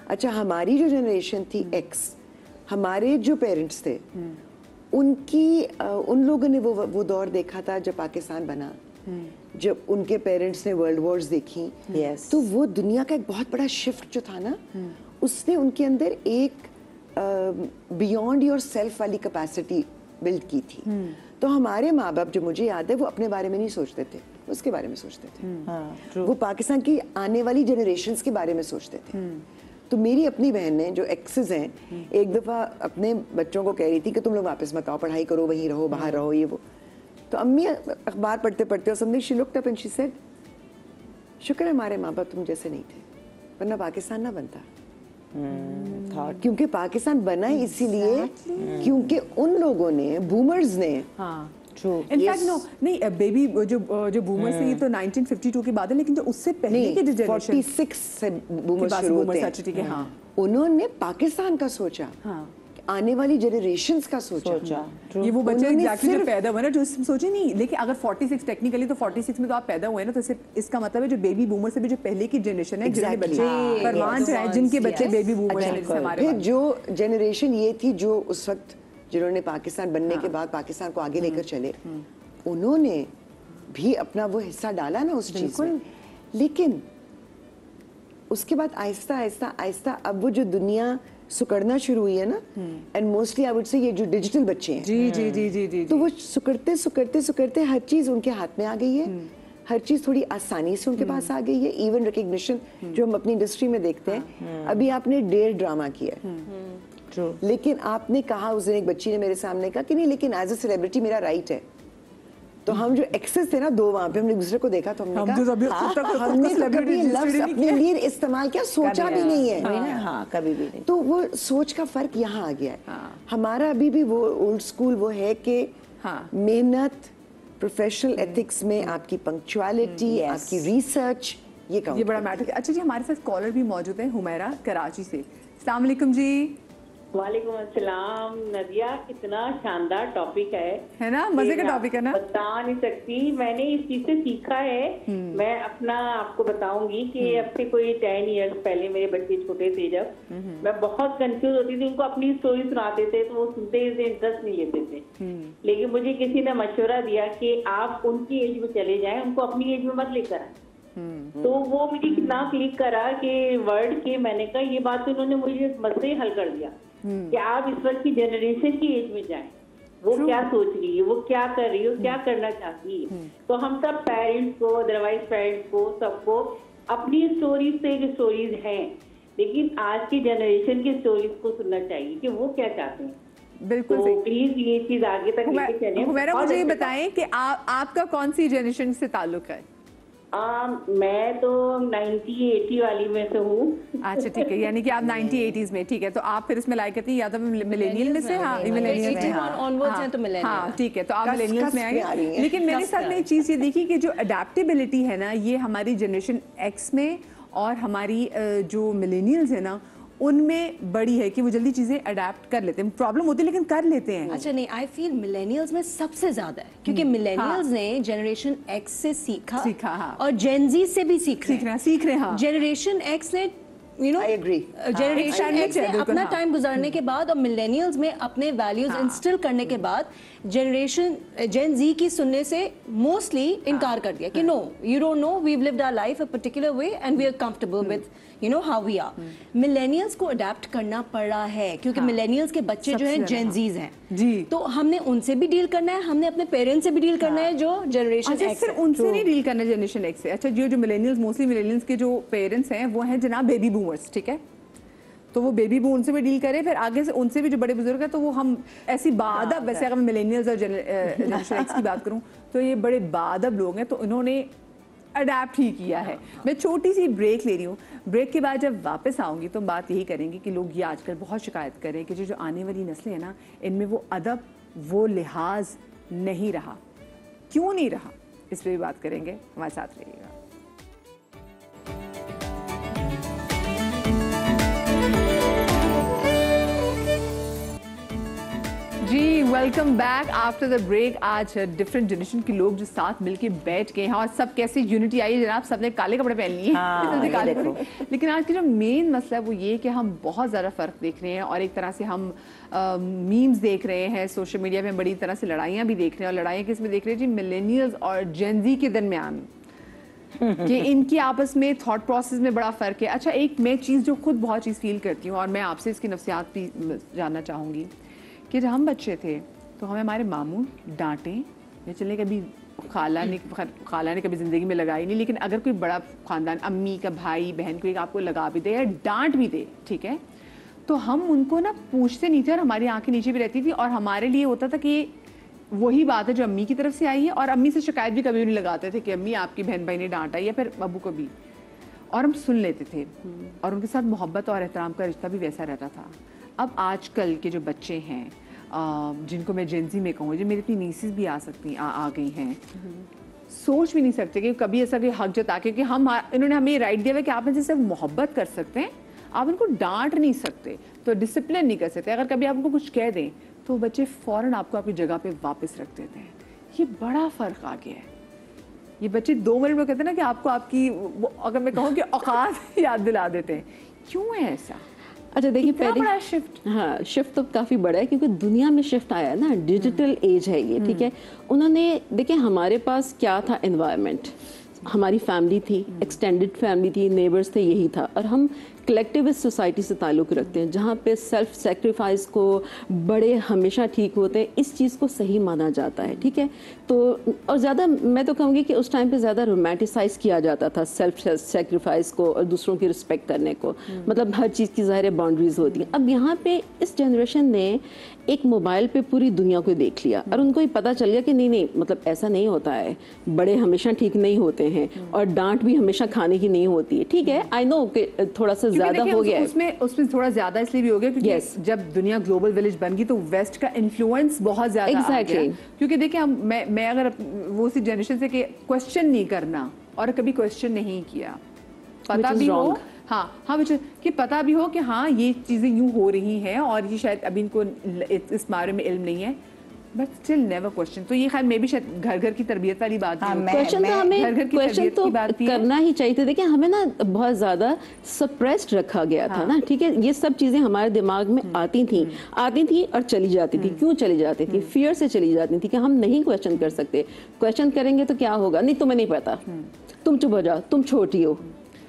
اچھا ہماری جو جنریشن تھی ایکس, ہمارے جو پیرنٹس تھے ان لوگوں نے وہ دور دیکھا تھا جب پاکستان بنا, جب ان کے پیرنٹس نے ورلڈ وارز دیکھی
Yes.
تو وہ دنیا کا ایک بہت بڑا شفٹ جو تھا نا اس نے ان کے اندر ایک بیونڈ یور سیلف والی کیپیسٹی بلڈ کی تھی. تو ہمارے ماں باپ جو مجھے یاد ہے وہ اپنے بارے میں نہیں سوچتے تھے, اس کے بارے میں سوچتے تھے, وہ پاکستان کی آنے والی جنریشنز کے بارے میں سوچتے تھے. تو میری اپنی بہن نے جو ایکسز ہیں ایک دفعہ اپنے بچوں کو کہہ رہی تھی کہ تم لوگ واپس مت آؤ, پڑھائی کرو, وہیں رہو, باہر رہو, یہ وہ. تو امی اخبار پڑھتے پڑھتے اور سمجھے she looked up and she said شکر ہے ہمارے ماں باپ تم جیسے نہیں تھے ورنہ پاکستان نہ بنتا. کیونکہ پاکستان بنا ہی اسی لیے کیونکہ ان لوگوں نے بومرز نے
انفیکٹ نو نہیں بیبی جو بومرز ہیں یہ تو 1952 کے بعد ہے, لیکن جو اس سے پہلے کے جو جنریشن
46 سے بومرز شروع ہوتے ہیں,
ہاں
انہوں نے پاکستان کا سوچا, آنے والی جنریشنز کا سوچا.
یہ وہ بچے ایگزیکٹلی جو پیدا ہوئے نا جو سوچے نہیں, لیکن اگر 46 ٹیکنیکلی تو 46 میں تو آپ پیدا ہوئے نا, تو اس کا مطلب ہے جو بیبی بومر سے بھی جو پہلے کی جنریشن ہے جنہوں نے بچے پروان جو ہے جن کے بچے بیبی بومر ہیں ہمارے.
پھر جو جنریشن یہ تھی جو اس وقت جنہوں نے پاکستان بننے کے بعد پاکستان کو آگے لے کر چلے, انہوں نے بھی اپنا وہ حصہ ڈالا نا اس چیز میں. لیکن اس کے بعد آہستہ آہستہ آہستہ اب وہ جو دنیا سکڑنا شروع ہوئی ہے نا, and mostly I would say یہ جو ڈیجیٹل بچے ہیں
جی جی جی جی جی
تو وہ سکڑتے سکڑتے سکڑتے ہر چیز ان کے ہاتھ میں آ گئی ہے, ہر چیز تھوڑی آسانی سے ان کے پاس آ گئی ہے. ایون ریکگنیشن جو ہم اپنی انڈسٹری میں دیکھتے ہیں, ابھی آپ نے 1.5 ڈرامہ کیا ہے, لیکن آپ نے کہا اس دن ایک بچی نے میرے سامنے کہا کہ نہیں لیکن ایز اے سیلیبریٹی میرا رائٹ ہے. تو ہم جو ایکسس تھے نا 2 وہاں پہ, ہم نے ایک دوسرے کو دیکھا تو ہم نے کہا ہم نے تو کبھی لفظ اپنے لیے استعمال کیا, سوچا بھی نہیں ہے.
ہاں کبھی بھی نہیں.
تو وہ سوچ کا فرق یہاں آ گیا ہے. ہمارا ابھی بھی وہ اولڈ اسکول وہ ہے کہ محنت, پروفیشنل ایتھکس میں آپ کی پنکچوالٹی, آپ کی ریسرچ, یہ
بڑا میٹر ہے. اچھا جی ہمارے ساتھ کالر بھی موجود ہیں, حمیرہ کراچی سے. السلام علیکم جی.
وعلیکم السلام. نادیہ کتنا شاندار ٹاپک ہے
نا, مزے کا ٹاپک ہے نا.
بتا نہیں سکتی, میں نے اس چیز سے سیکھا ہے. میں اپنا آپ کو بتاؤں گی کہ اب سے کوئی 10 ایئرس پہلے میرے بچے چھوٹے تھے جب میں بہت کنفیوز ہوتی تھی, ان کو اپنی اسٹوری سناتے تھے تو وہ سنتے سے انٹرسٹ نہیں لیتے تھے. لیکن مجھے کسی نے مشورہ دیا کہ آپ ان کی ایج میں چلے جائیں, ان کو اپنی ایج میں مت لے کر آئیں. تو وہ مجھے کتنا کلک کرا کہ ورڈ کے, میں نے کہا یہ بات انہوں نے مجھے مسئلے حل کر دیا کہ آپ اس وقت کی جنریشن کی ایج میں جائیں, وہ کیا سوچ رہی ہے, وہ کیا کر رہی ہے, کیا کرنا چاہتی ہے. تو ہم سب پیرنٹس کو, ادروائز پیرنٹس کو, سب کو اپنی اسٹوریز سے جو اسٹوریز ہیں, لیکن آج کی جنریشن کی اسٹوریز کو سننا چاہیے کہ وہ کیا چاہتے ہیں.
بالکل
صحیح. پلیز یہ چیز آگے تک لے کے چلیں.
حمیرہ مجھے یہ بتائیں کہ آپ کا کون سی جنریشن سے تعلق ہے؟
میں تو 90-80 والی میں سے ہوں.
اچھا ٹھیک ہے, یعنی کہ آپ 90-80s میں. ٹھیک ہے, تو آپ پھر اس میں لائک کرتی ہیں یا تو ملینیل میں سے. ہاں ہاں ٹھیک ہے, تو آپ ملینیلز میں آئیں گے. لیکن میرے ساتھ میں ایک چیز یہ دیکھی کہ جو اڈیپٹیبلٹی ہے نا, یہ ہماری جنریشن ایکس میں اور ہماری جو ملینیلز ہیں نا ان میں بڑی ہے کہ وہ جلدی چیزیں اڈیپٹ کر لیتے ہیں. پرابلم ہوتی ہے لیکن کر لیتے ہیں.
اچھا نہیں, آئی فیل ملینیلز میں سب سے زیادہ ہے کیونکہ ملینیلز نے جنریشن ایکس سے سیکھا اور جین زی سے بھی سیکھ رہے ہیں. جنریشن ایکس نے جنریشن ایکس نے اپنا ٹائم گزارنے کے بعد اور ملینیلز میں اپنے ویلیوز انسٹل کرنے کے بعد جنریشن جین زی کی سننے سے موسٹلی انکار کر دیا کہ no you don't know, we have lived our life a particular way and we are comfortable with you know how we are. Millennials کو اڈیپٹ کرنا پڑ رہا ہے کیونکہ ملینیلز کے بچے جو ہیں جین زیز ہیں, تو ہم نے ان سے بھی ڈیل کرنا ہے, ہم نے اپنے پیرنٹس سے بھی ڈیل کرنا ہے جو جنریشن ایکس.
صرف ان سے نہیں ڈیل کرنا جنریشن ایکس سے. اچھا جو ملینیلز موسٹلی ملینیلز کے جو پیرنٹس ہیں وہ ہیں جناب بیبی بومرز, ٹھیک ہے, تو وہ بیبی بوم سے بھی ڈیل کریں, پھر آگے سے ان سے بھی جو بڑے بزرگ ہیں تو وہ ہم ایسی بادب, ویسے اگر میں ملینیلز اور جنریشن ایکس کی بات کروں تو یہ بڑے بادب لوگ ہیں, تو انہوں نے اڈیپٹ ہی کیا ہے. میں چھوٹی سی بریک لے رہی ہوں, بریک کے بعد جب واپس آؤں گی تو بات یہی کریں گے کہ لوگ یہ آج کل بہت شکایت کریں کہ جو آنے والی نسلیں ہیں نا ان میں وہ ادب, وہ لحاظ نہیں رہا. کیوں نہیں رہا, اس پہ بھی بات کریں گے. ہمارے ساتھ رہیے گا. जी welcome back after the break. आज डिफरेंट जनरेशन के लोग जो साथ मिलके बैठ गए हैं और सब कैसे यूनिटी आई है. जनाब सबने काले कपड़े पहन लिए काले कपड़े. लेकिन आज की जो मेन मसला है वो ये कि हम बहुत ज़्यादा फ़र्क देख रहे हैं और एक तरह से हम मीम्स देख रहे हैं, सोशल मीडिया में बड़ी तरह से लड़ाइयाँ भी देख रहे हैं. और लड़ाइयाँ किस में देख रहे हैं जी? मिलेनियल्स और जेन ज़ी के दरमियान कि इनकी आपस में थॉट प्रोसेस में बड़ा फ़र्क है. अच्छा, एक मैं चीज़ जो खुद बहुत चीज़ फील करती हूँ और मैं आपसे इसकी नफ्सियात भी जानना चाहूँगी कि जब हम बच्चे थे तो हमें हमारे मामू डांटें या चले, कभी खाला ने कभी ज़िंदगी में लगाई नहीं, लेकिन अगर कोई बड़ा ख़ानदान, अम्मी का भाई बहन कोई आपको लगा भी दे या डांट भी दे, ठीक है, तो हम उनको ना पूछते नहीं थे और हमारी आंखें नीचे भी रहती थी और हमारे लिए होता था कि वही बात है जो अम्मी की तरफ से आई है. और अम्मी से शिकायत भी कभी नहीं लगाते थे कि अम्मी आपकी बहन भाई ने डांटा या फिर अबू को भी, और हम सुन लेते थे और उनके साथ मोहब्बत और एहतराम का रिश्ता भी वैसा रहता था. अब आजकल के जो बच्चे हैं जिनको मैं जेन ज़ी में कहूँ, जो मेरी इतनी नीसेस भी आ सकती आ गई हैं, सोच भी नहीं सकते कि कभी ऐसा कोई हक जता के कि इन्होंने हमें राइट दिया है कि आप इनसे सिर्फ मोहब्बत कर सकते हैं, आप इनको डांट नहीं सकते, तो डिसिप्लिन नहीं कर सकते. अगर कभी आपको कुछ कह दें तो बच्चे फ़ौरन आपको आपकी जगह पे वापस रख देते हैं. ये बड़ा फ़र्क आ गया है. ये बच्चे 2 मिनट में कहते हैं ना कि आपको आपकी, अगर मैं कहूँ कि औकात याद दिला देते हैं. क्यों है ऐसा?
अच्छा देखिए, पहले
बड़ा शिफ्ट,
हाँ शिफ्ट तो काफ़ी बड़ा है क्योंकि दुनिया में शिफ्ट आया है ना, डिजिटल एज है ये, ठीक है. उन्होंने देखिए हमारे पास क्या था एनवायरनमेंट, हमारी फैमिली थी, एक्सटेंडेड फैमिली थी, नेबर्स थे, यही था. और हम कलेक्टिविस्ट सोसाइटी से ताल्लुक़ रखते हैं जहाँ पे सेल्फ सेक्रीफाइस को बड़े हमेशा ठीक होते हैं, इस चीज़ को सही माना जाता है, ठीक है. तो और ज़्यादा मैं तो कहूँगी कि उस टाइम पे ज़्यादा रोमांटिसाइज किया जाता था सेल्फ सेक्रीफाइस को और दूसरों की रिस्पेक्ट करने को. मतलब हर चीज़ की ज़ाहिर बाउंड्रीज होती हैं. अब यहाँ पे इस जनरेशन ने एक मोबाइल पे पूरी दुनिया को देख लिया और उनको ये पता चल गया कि नहीं मतलब ऐसा नहीं होता है, बड़े हमेशा ठीक नहीं होते हैं और डांट भी हमेशा खाने की नहीं होती है, ठीक है. आई नो कि थोड़ा सा ज्यादा हो गया है
उसमें थोड़ा ज्यादा इसलिए भी हो गया क्योंकि जब दुनिया ग्लोबल विलेज बन गई तो वेस्ट का इन्फ्लुएंस बहुत ज्यादा आ गया. क्योंकि देखिए मैं अगर वो उसी जनरेशन से कि क्वेश्चन नहीं करना और कभी क्वेश्चन नहीं किया, पता भी हो कि पता भी हो कि हाँ ये चीजें यूं हो रही हैं और ये शायद अभी इनको इस बारे में इल्म नहीं है, बट स्टिल नेवर क्वेश्चन. तो ये खैर मे भी शायद घर घर की तरबियत वाली बात है.
क्वेश्चन तो हमें क्वेश्चन तो करना ही चाहिए था. देखिए हमें ना बहुत ज़्यादा सप्रेस्ड रखा गया था ना, ठीक है. ये सब चीज़ें हमारे दिमाग में आती थी और चली जाती थी. क्यों चली जाती थी? फियर से चली जाती थी कि हम नहीं क्वेश्चन कर सकते. क्वेश्चन करेंगे तो क्या होगा? नहीं तुम्हें नहीं पता, तुम चुप हो जाओ, तुम छोटी हो,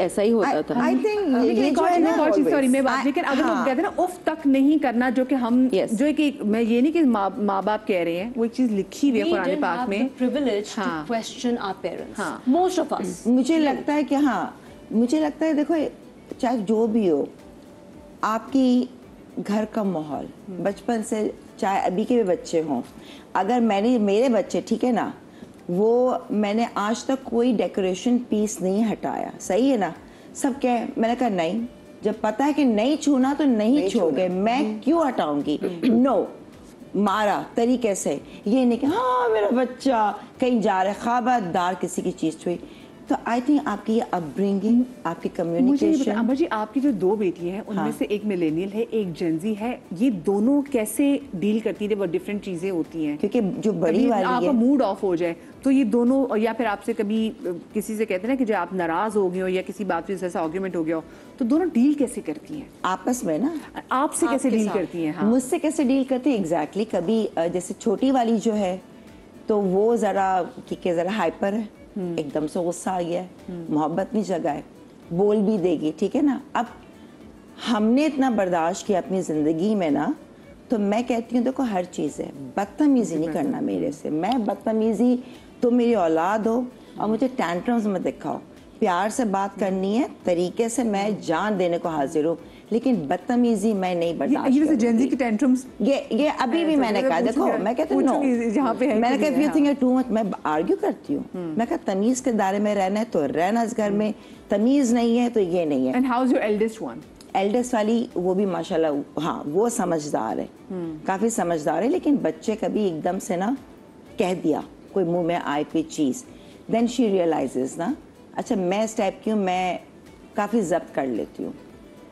ऐसा ही होता था.
I think
सॉरी मैं बात, लेकिन अगर वो कहते हैं ना उफ तक नहीं करना, जो कि हम जो कि मैं ये नहीं कि माँ बाप कह रहे हैं, वो एक चीज लिखी हुई है कुरान पाक में,
privilege to question our parents, most of us.
मुझे लगता है कि मुझे लगता है देखो चाहे जो भी हो, आपकी घर का माहौल बचपन से, चाहे अभी के भी बच्चे हों, अगर मेरे बच्चे ठीक है ना, वो मैंने आज तक कोई डेकोरेशन पीस नहीं हटाया, सही है ना. सब क्या मैंने कहा नहीं, जब पता है कि नहीं छूना तो नहीं छूओगे, मैं क्यों हटाऊंगी. नो, मारा तरीके से, ये नहीं कि हाँ मेरा बच्चा कहीं जा रहा है खबरदार किसी की चीज़ छुई. तो आई थिंक आपकी ये अपब्रिंगिंग, आपकी कम्युनिकेशन.
अम्बर जी आपकी जो 2 बेटी हैं उनमें से एक मिलेनियल है, एक जेन ज़ी है, ये दोनों कैसे डील करती है? वो डिफरेंट चीजें होती हैं
क्योंकि जो बड़ी वाली
आपका मूड ऑफ हो जाए तो ये दोनों, या फिर आपसे कभी किसी से कहते हैं ना कि जो आप नाराज हो गए हो या किसी बात पे जैसा आर्ग्यूमेंट हो गया हो, तो दोनों डील कैसे करती हैं
आपस में ना?
आपसे कैसे डील करती हैं?
मुझसे कैसे डील करती है एग्जैक्टली. कभी जैसे छोटी वाली जो है तो वो ज़रा हाइपर है, एकदम से गुस्सा आ गया है, मोहब्बत नहीं जगाए, बोल भी देगी, ठीक है ना. अब हमने इतना बर्दाश्त किया अपनी ज़िंदगी में ना, तो मैं कहती हूँ देखो हर चीज़ है, बदतमीज़ी नहीं करना मेरे से. मैं बदतमीज़ी, तो मेरी औलाद हो और मुझे टैंट्रम्स मत दिखाओ. प्यार से बात करनी है, तरीके से मैं जान देने को हाजिर हूँ, लेकिन बदतमीजी मैं नहीं बर्दाश्त
करूंगी. जेन ज़ी की टेंट्रम्स
ये अभी भी मैंने कहा, देखो मैं कहती हूँ मैंने कहा if you think too much, मैं आर्ग्यू करती हूँ. मैं कहा तमीज के दायरे में रहना है तो रहना इस घर में, तमीज नहीं है तो ये नहीं है.
And how is your eldest one?
Eldest वाली वो भी माशाल्लाह हाँ वो समझदार है, काफ़ी समझदार है. लेकिन बच्चे कभी एकदम से ना कह दिया कोई मुंह में आए कोई चीज़, देन शी रियलाइजेज ना अच्छा मैं इस टाइप की हूँ, मैं काफ़ी जब्त कर लेती हूँ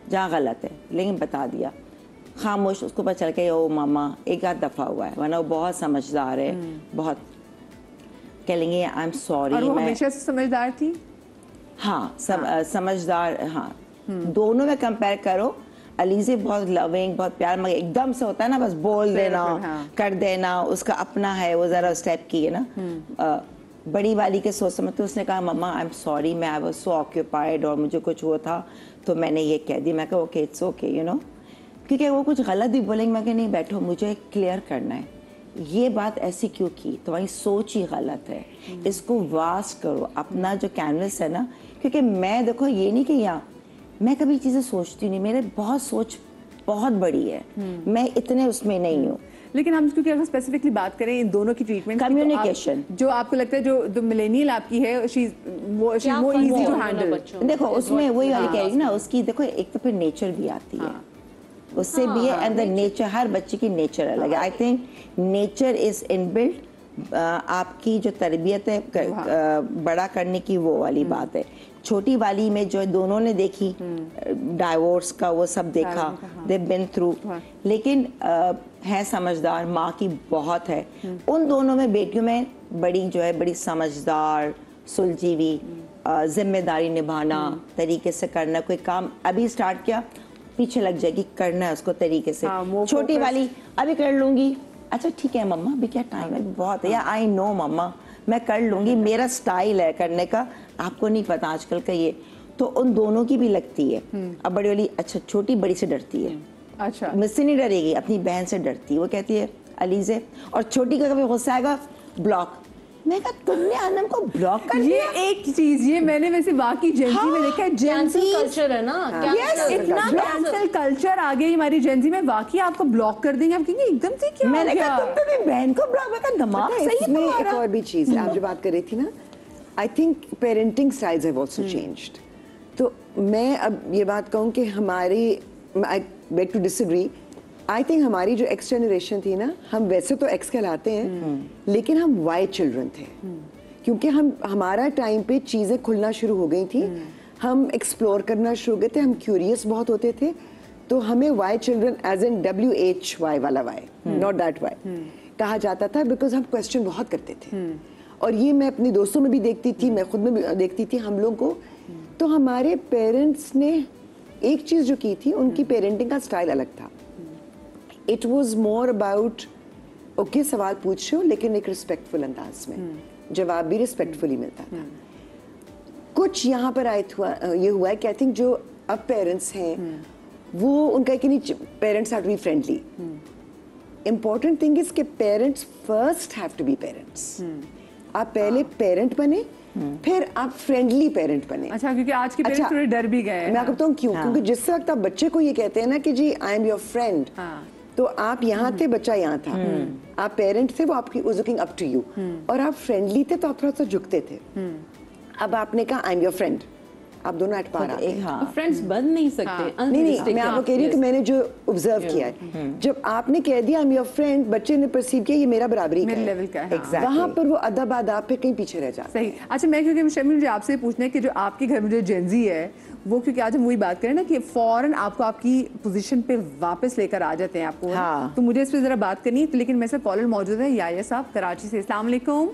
जहाँ गलत है, लेकिन बता दिया. खामोश, उसको पता चल के ओ मामा, एक आध दफ़ा हुआ है, वरना वो बहुत समझदार है, बहुत कह लेंगे आई एम सॉरी।
और वो हमेशा से समझदार थी?
हाँ, समझदार, हाँ। दोनों में कंपेयर करो, अलीज़े बहुत लविंग, बहुत प्यार, मगर एकदम से होता है ना बस बोल देना, कर देना, उसका अपना है, वो ज़रा उस टाइप की है ना। बड़ी वाली के सोच समझ तो उसने कहा मम्मा आई एम सॉरी, मैं आई वाज सो ऑक्यूपाइड और मुझे कुछ हुआ था तो मैंने ये कह दी। मैं कहा okay it's okay you know, क्योंकि वो कुछ गलत भी बोलेंगे, मैं कहा नहीं बैठो मुझे क्लियर करना है, ये बात ऐसी क्यों की, तुम्हारी सोच ही गलत है, इसको वास्ट करो अपना जो कैनवस है ना। क्योंकि मैं देखो ये नहीं कि यहाँ मैं कभी चीज़ें सोचती नहीं, मेरे बहुत सोच बहुत बड़ी है, मैं इतने उसमें नहीं हूँ।
लेकिन हम क्योंकि अगर स्पेसिफिकली बात करें इन दोनों की ट्रीटमेंट,
कम्युनिकेशन
जो आपको लगता है जो मिलेनियल आपकी है वो इजी टू हैंडल।
देखो उसमें वही वाली कह रही ना, उसकी देखो एक तो फिर नेचर भी आती है, उससे भी है, एंड द नेचर, हर बच्चे की नेचर अलग है। I think nature is inbuilt, आपकी जो तरबियत है बड़ा करने की वो वाली बात है। छोटी वाली में जो दोनों ने देखी डाइवोर्स का वो सब देखा, दे बिन थ्रू, लेकिन है समझदार, माँ की बहुत है। उन दोनों में बेटियों में बड़ी जो है बड़ी समझदार, सुलझी, जिम्मेदारी निभाना, तरीके से करना, कोई काम अभी स्टार्ट किया पीछे लग जाएगी, करना है उसको तरीके से। छोटी वाली अभी कर लूंगी, अच्छा ठीक है मम्मा अभी क्या टाइम है बहुत है, या आई नो मम्मा मैं कर लूंगी, मेरा स्टाइल है करने का, आपको नहीं पता आजकल का ये। तो उन दोनों की भी लगती है। अब बड़ी वाली अच्छा छोटी बड़ी से डरती है,
अच्छा
मुझसे नहीं डरेगी, अपनी बहन से डरती है। वो कहती है अलीज़े, और छोटी का कभी गुस्सा आएगा ब्लॉक। मैं कहा तुमने अनम को ब्लॉक कर दिया।
ये एक चीज ये मैंने वैसे वाकई जेंजी में देखा है, जेंजी
कल्चर है ना,
इतना कैंसल कल्चर आ गया हमारी जेंजी में, वाकई आपको ब्लॉक कर देंगे, आप कहेंगे एकदम से क्या।
मैंने कहा तुम तो अपनी बहन को ब्लॉक, मैं कहा दिमाग सही है
इसमें एक
तुम्हारा।
और भी चीज आप जो बात कर रही थी ना, I think parenting styles have also changed. तो मैं अब ये बात कहूँ कि हमारी, I beg to disagree, I think हमारी जो एक्स जनरेशन थी ना, हम वैसे तो एक्स कहलाते हैं लेकिन हम वाई चिल्ड्रन थे, क्योंकि हमारा टाइम पे चीज़ें खुलना शुरू हो गई थी, हम एक्सप्लोर करना शुरू हो गए थे, हम क्यूरियस बहुत होते थे। तो हमें Y children as an WHY वाला वाई, नॉट दैट वाई कहा जाता था, बिकॉज हम क्वेश्चन बहुत करते थे। और ये मैं अपने दोस्तों में भी देखती थी, मैं खुद में भी देखती थी हम लोग को। तो हमारे पेरेंट्स ने एक चीज़ जो की थी, उनकी पेरेंटिंग का स्टाइल अलग था। It was more about okay सवाल पूछ रहे हो लेकिन एक रिस्पेक्टफुल अंदाज में, जवाब भी रिस्पेक्टफुली मिलता था। कुछ यहाँ पर ये हुआ है कि आई थिंक जो अब पेरेंट्स हैं वो उनका कि नहीं, parents have to be friendly. Important thing is कि parents first have to be parents. आप पहले पेरेंट बने, फिर आप फ्रेंडली पेरेंट बने।
अच्छा, क्योंकि आज के पेरेंट्स थोड़े डर भी गए हैं।
मैं आपको बताऊँ क्यों, क्योंकि जिस वक्त आप बच्चे को ये कहते हैं ना कि जी आई एम योर फ्रेंड, तो आप यहाँ थे, बच्चा यहाँ था, आप पेरेंट थे, वो आपकी was looking up to you, और आप फ्रेंडली थे तो आप थोड़ा सा झुकते थे। अब आपने कहा आई एम योर फ्रेंड, आप दोनों एट पार आते हैं।
फ्रेंड्स बन नहीं सकते।
नहीं, मैं आपको कह रही हूँ कि मैंने जो ऑब्जर्व किया है, जब आपने कह दिया आई एम योर फ्रेंड, बच्चे ने परसीव किया ये मेरा बराबरी
मेरे लेवल का है।
वहाँ पर वो अदब आदाब पे कहीं पीछे रह जाता है।
सही। अच्छा, मैं क्योंकि शर्मिल मुझे आपसे पूछना है कि जो आपके घर में जो जेंजी है वो, क्योंकि आज हम वही बात करें ना कि फौरन आपको आपकी पोजीशन पे वापस लेकर आ जाते हैं आपको। तो मुझे इस पे जरा बात करनी है, लेकिन मेरे साथ कॉलर मौजूद है याया साहब कराची से। अस्सलाम वालेकुम।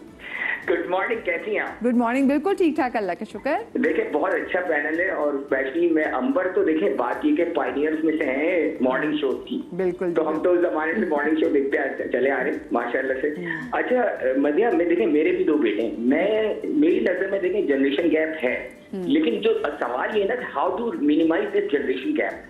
गुड मॉर्निंग, कैसी हैं आप?
गुड मॉर्निंग, बिल्कुल ठीक ठाक, अल्लाह का शुक्र।
देखिए बहुत अच्छा पैनल है, और स्पेशली मैं अंबर तो देखे बात ये के पायनियर्स में से हैं मॉर्निंग शो की।
बिल्कुल।
तो हम तो उस जमाने से मॉर्निंग शो देखते चले आ रहे हैं माशाल्लाह से। अच्छा मदिया, मैं देखें मेरे भी 2 बेटे हैं, मेरी नजर में देखें जनरेशन गैप है, लेकिन जो सवाल ये है ना how to minimise this generation gap.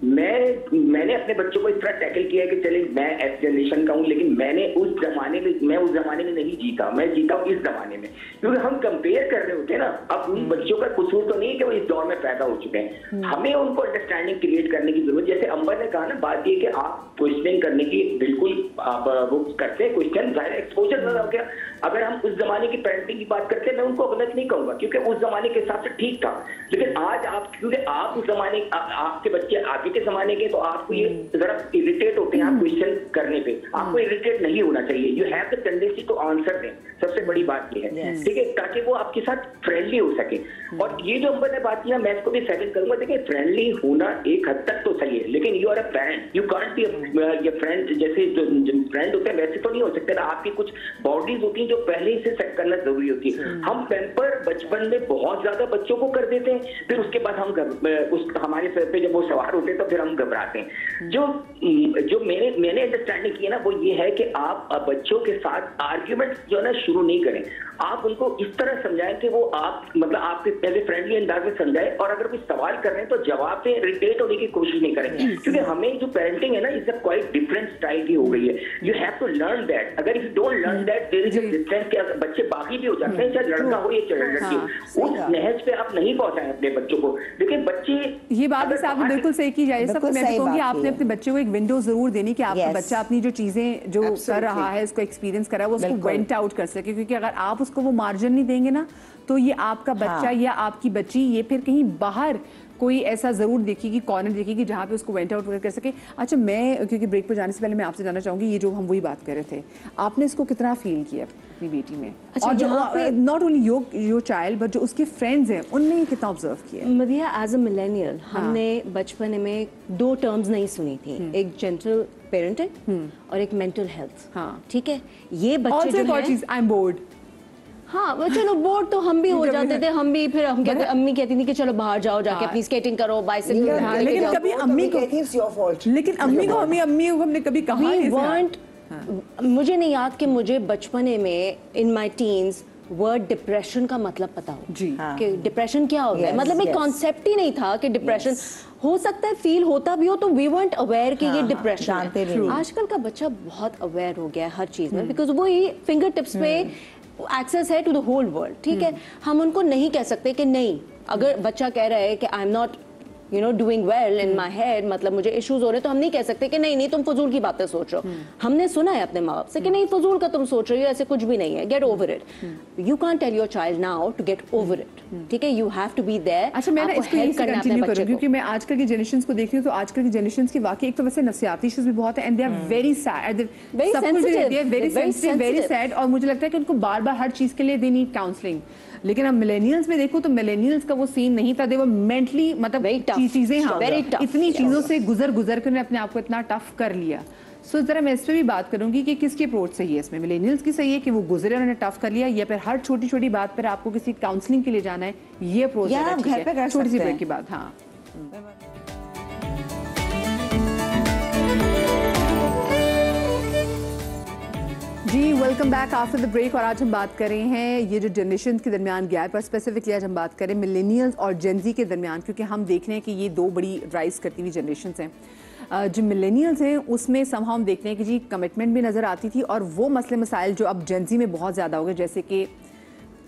मैंने अपने बच्चों को इस तरह टैकल किया कि चले मैं एस जनरेशन का हूँ, लेकिन मैं उस जमाने में नहीं जीता, मैं जीता हूँ इस जमाने में, क्योंकि हम कंपेयर कर रहे होते हैं ना। अब उन बच्चों का कसूर तो नहीं है कि वो इस दौर में पैदा हो चुके हैं, हमें उनको अंडरस्टैंडिंग क्रिएट करने की जरूरत। जैसे अंबर ने कहा ना, बात ये कि आप क्वेश्चनिंग करने की बिल्कुल आप वो करते हैं, क्वेश्चन एक्सपोजर हो गया। अगर हम उस जमाने की पेरेंटिंग की बात करते हैं, मैं उनको गलत नहीं कहूंगा, क्योंकि उस जमाने के हिसाब से ठीक था, लेकिन आज आप, क्योंकि आप उस जमाने, आपके बच्चे आगे के जमाने के, तो आपको ये जरा इरिटेट होते हैं आप क्वेश्चन करने पे, आपको इरिटेट नहीं होना चाहिए, you have the tendency to answer them, सबसे बड़ी बात ये है, ठीक है, ताकि वो आपके साथ फ्रेंडली हो सके। और ये जो अंबर ने बात किया, मैं इसको भी सेकंड करूंगा, देखिए फ्रेंडली होना एक हद तक तो सही है, लेकिन you are a parent, you can't be ये फ्रेंड, जैसे जो फ्रेंड होते हैं वैसे तो नहीं हो सकते ना, आपकी कुछ बाउंड्रीज होती हैं जो पहले ही से सेट करना जरूरी होती है। हम पैम्पर बचपन में बहुत ज्यादा बच्चों को कर देते हैं, फिर उसके बाद हम हमारे सर पे जब वो सवार होते हैं तो फिर हम घबराते हैं। जो मैंने अंडरस्टैंडिंग की है ना, वो ये है कि आप बच्चों के साथ आर्ग्यूमेंट जो है ना शुरू नहीं करें, आप उनको इस तरह समझाएं कि वो आप मतलब आपके पहले फ्रेंडली अंदाज में समझाएं, और अगर कोई सवाल कर रहे हैं तो जवाब पे इरिटेट होने की कोशिश नहीं करें, क्योंकि हमें जो पेरेंटिंग है ना, is a quite different style की हो गई है। You have to learn that, अगर if you don't learn that there is a difference, कि बच्चे बाकी भी हो जाते हैं, चाहे लड़का हो या चाहे लड़की हो, उस नहज पे आप नहीं पहुंचाएं अपने बच्चों को। देखिए बच्चे,
ये बात वैसे आपने बिल्कुल सही की जाए, सब मैं भी कहूंगी आपने अपने बच्चे को एक विंडो जरूर देनी कि आपका बच्चा अपनी जो चीजें जो कर रहा है, उसको एक्सपीरियंस कर रहा है, वो उसको वेंट आउट कर सके, क्योंकि अगर आप उसको वो मार्जिन नहीं देंगे ना, तो ये आपका बच्चा या आपकी बच्ची ये फिर कहीं बाहर कोई ऐसा जरूर देखेगी, कॉर्नर देखेगी जहाँ पे उसको वेंट आउट कर सके। अच्छा, मैं क्योंकि ब्रेक पर जाने से पहले मैं आपसे जानना चाहूंगी, ये जो हम वही बात कर रहे थे, आपने इसको कितना फील किया अपनी बेटी में?
अच्छा,
और जो not only your child but जो उसके फ्रेंड्स हैं उनने ये कितना ऑब्जर्व किया?
मदिया, एज अ मिलेनियल हमने बचपन में दो टर्म्स नहीं सुनी थी, एक जेंटल पेरेंटिंग और एक मेंटल हेल्थ।
हाँ,
ठीक है, ये बच्चे जो हैं,
आई एम बोर्ड,
हाँ वो चलो बोर्ड तो हम भी हो जाते थे, हम भी फिर हम कहते, अम्मी कहती थी कि चलो बाहर जाओ, जाके अपनी स्केटिंग करो, बाइसिकल,
लेकिन कभी अम्मी को, लेकिन अम्मी को हमने कभी कहा नहीं।
मुझे नहीं याद कि मुझे बचपने में in my teens word depression का मतलब पता हो
जी,
कि डिप्रेशन क्या होता है, मतलब एक कॉन्सेप्ट ही नहीं था कि डिप्रेशन हो सकता है, फील होता भी हो, तो वी weren't अवेयर कि ये डिप्रेशन है। आजकल का बच्चा बहुत अवेयर हो गया है हर चीज में, बिकॉज वो ही फिंगर टिप्स पे एक्सेस है टू द होल वर्ल्ड। ठीक है, हम उनको नहीं कह सकते कि नहीं, अगर बच्चा कह रहा है कि I am not doing well in my head, मतलब मुझे इश्यूज हो रहे हैं, तो हम नहीं कह सकते कि नहीं तुम फजूल की बातें सोच रहे हो। हमने सुना है अपने माँ बाप से कि नहीं फजूल का तुम सोच रही हो, ऐसे कुछ भी नहीं है, get over it. You can't tell your child now to get over it, ठीक है, you have to be there.
अच्छा, मैं इसको यही कंटिन्यू करूं क्योंकि मैं आजकल की जनरेशन को देख रही हूँ, तो आजकल की जनरेशन की वाकई एक तो वैसे नफसियाती इश्यूज भी बहुत है, and they are very sad, very sensitive, very sad, और मुझे लगता है कि उनको बार बार हर चीज के लिए दे नीड काउंसलिंग। लेकिन अब मिलेनियल्स में देखो तो मिलेनियल्स का वो सीन नहीं था, दे वो मेंटली मतलब चीजें, हाँ, इतनी चीजों से गुजर कर उन्हें अपने आप को इतना टफ कर लिया। सो जरा मैं इस पे भी बात करूंगी कि किसकी अप्रोच सही है इसमें, मिलेनियल्स की सही है कि वो गुजरे और उन्हें टफ कर लिया, या फिर हर छोटी छोटी बात पर आपको किसी काउंसलिंग के लिए जाना है, ये अप्रोच है? छोटी सी ब्रेक की बात। हाँ, जी, welcome back after the break. और आज हम बात कर रहे हैं ये जो जनरेशन के दरमियान गैप, और स्पेसिफिकली आज हम बात करें मिलेनियल्स और जेनजी के दरमियान, क्योंकि हम देख रहे हैं कि ये दो बड़ी राइज करती हुई जनरेशंस हैं। जो मिलेनियल्स हैं उसमें समहाउ हम देखते हैं कि जी कमिटमेंट भी नज़र आती थी, और वो मसले मसाइल जो अब जेनजी में बहुत ज़्यादा हो गए, जैसे कि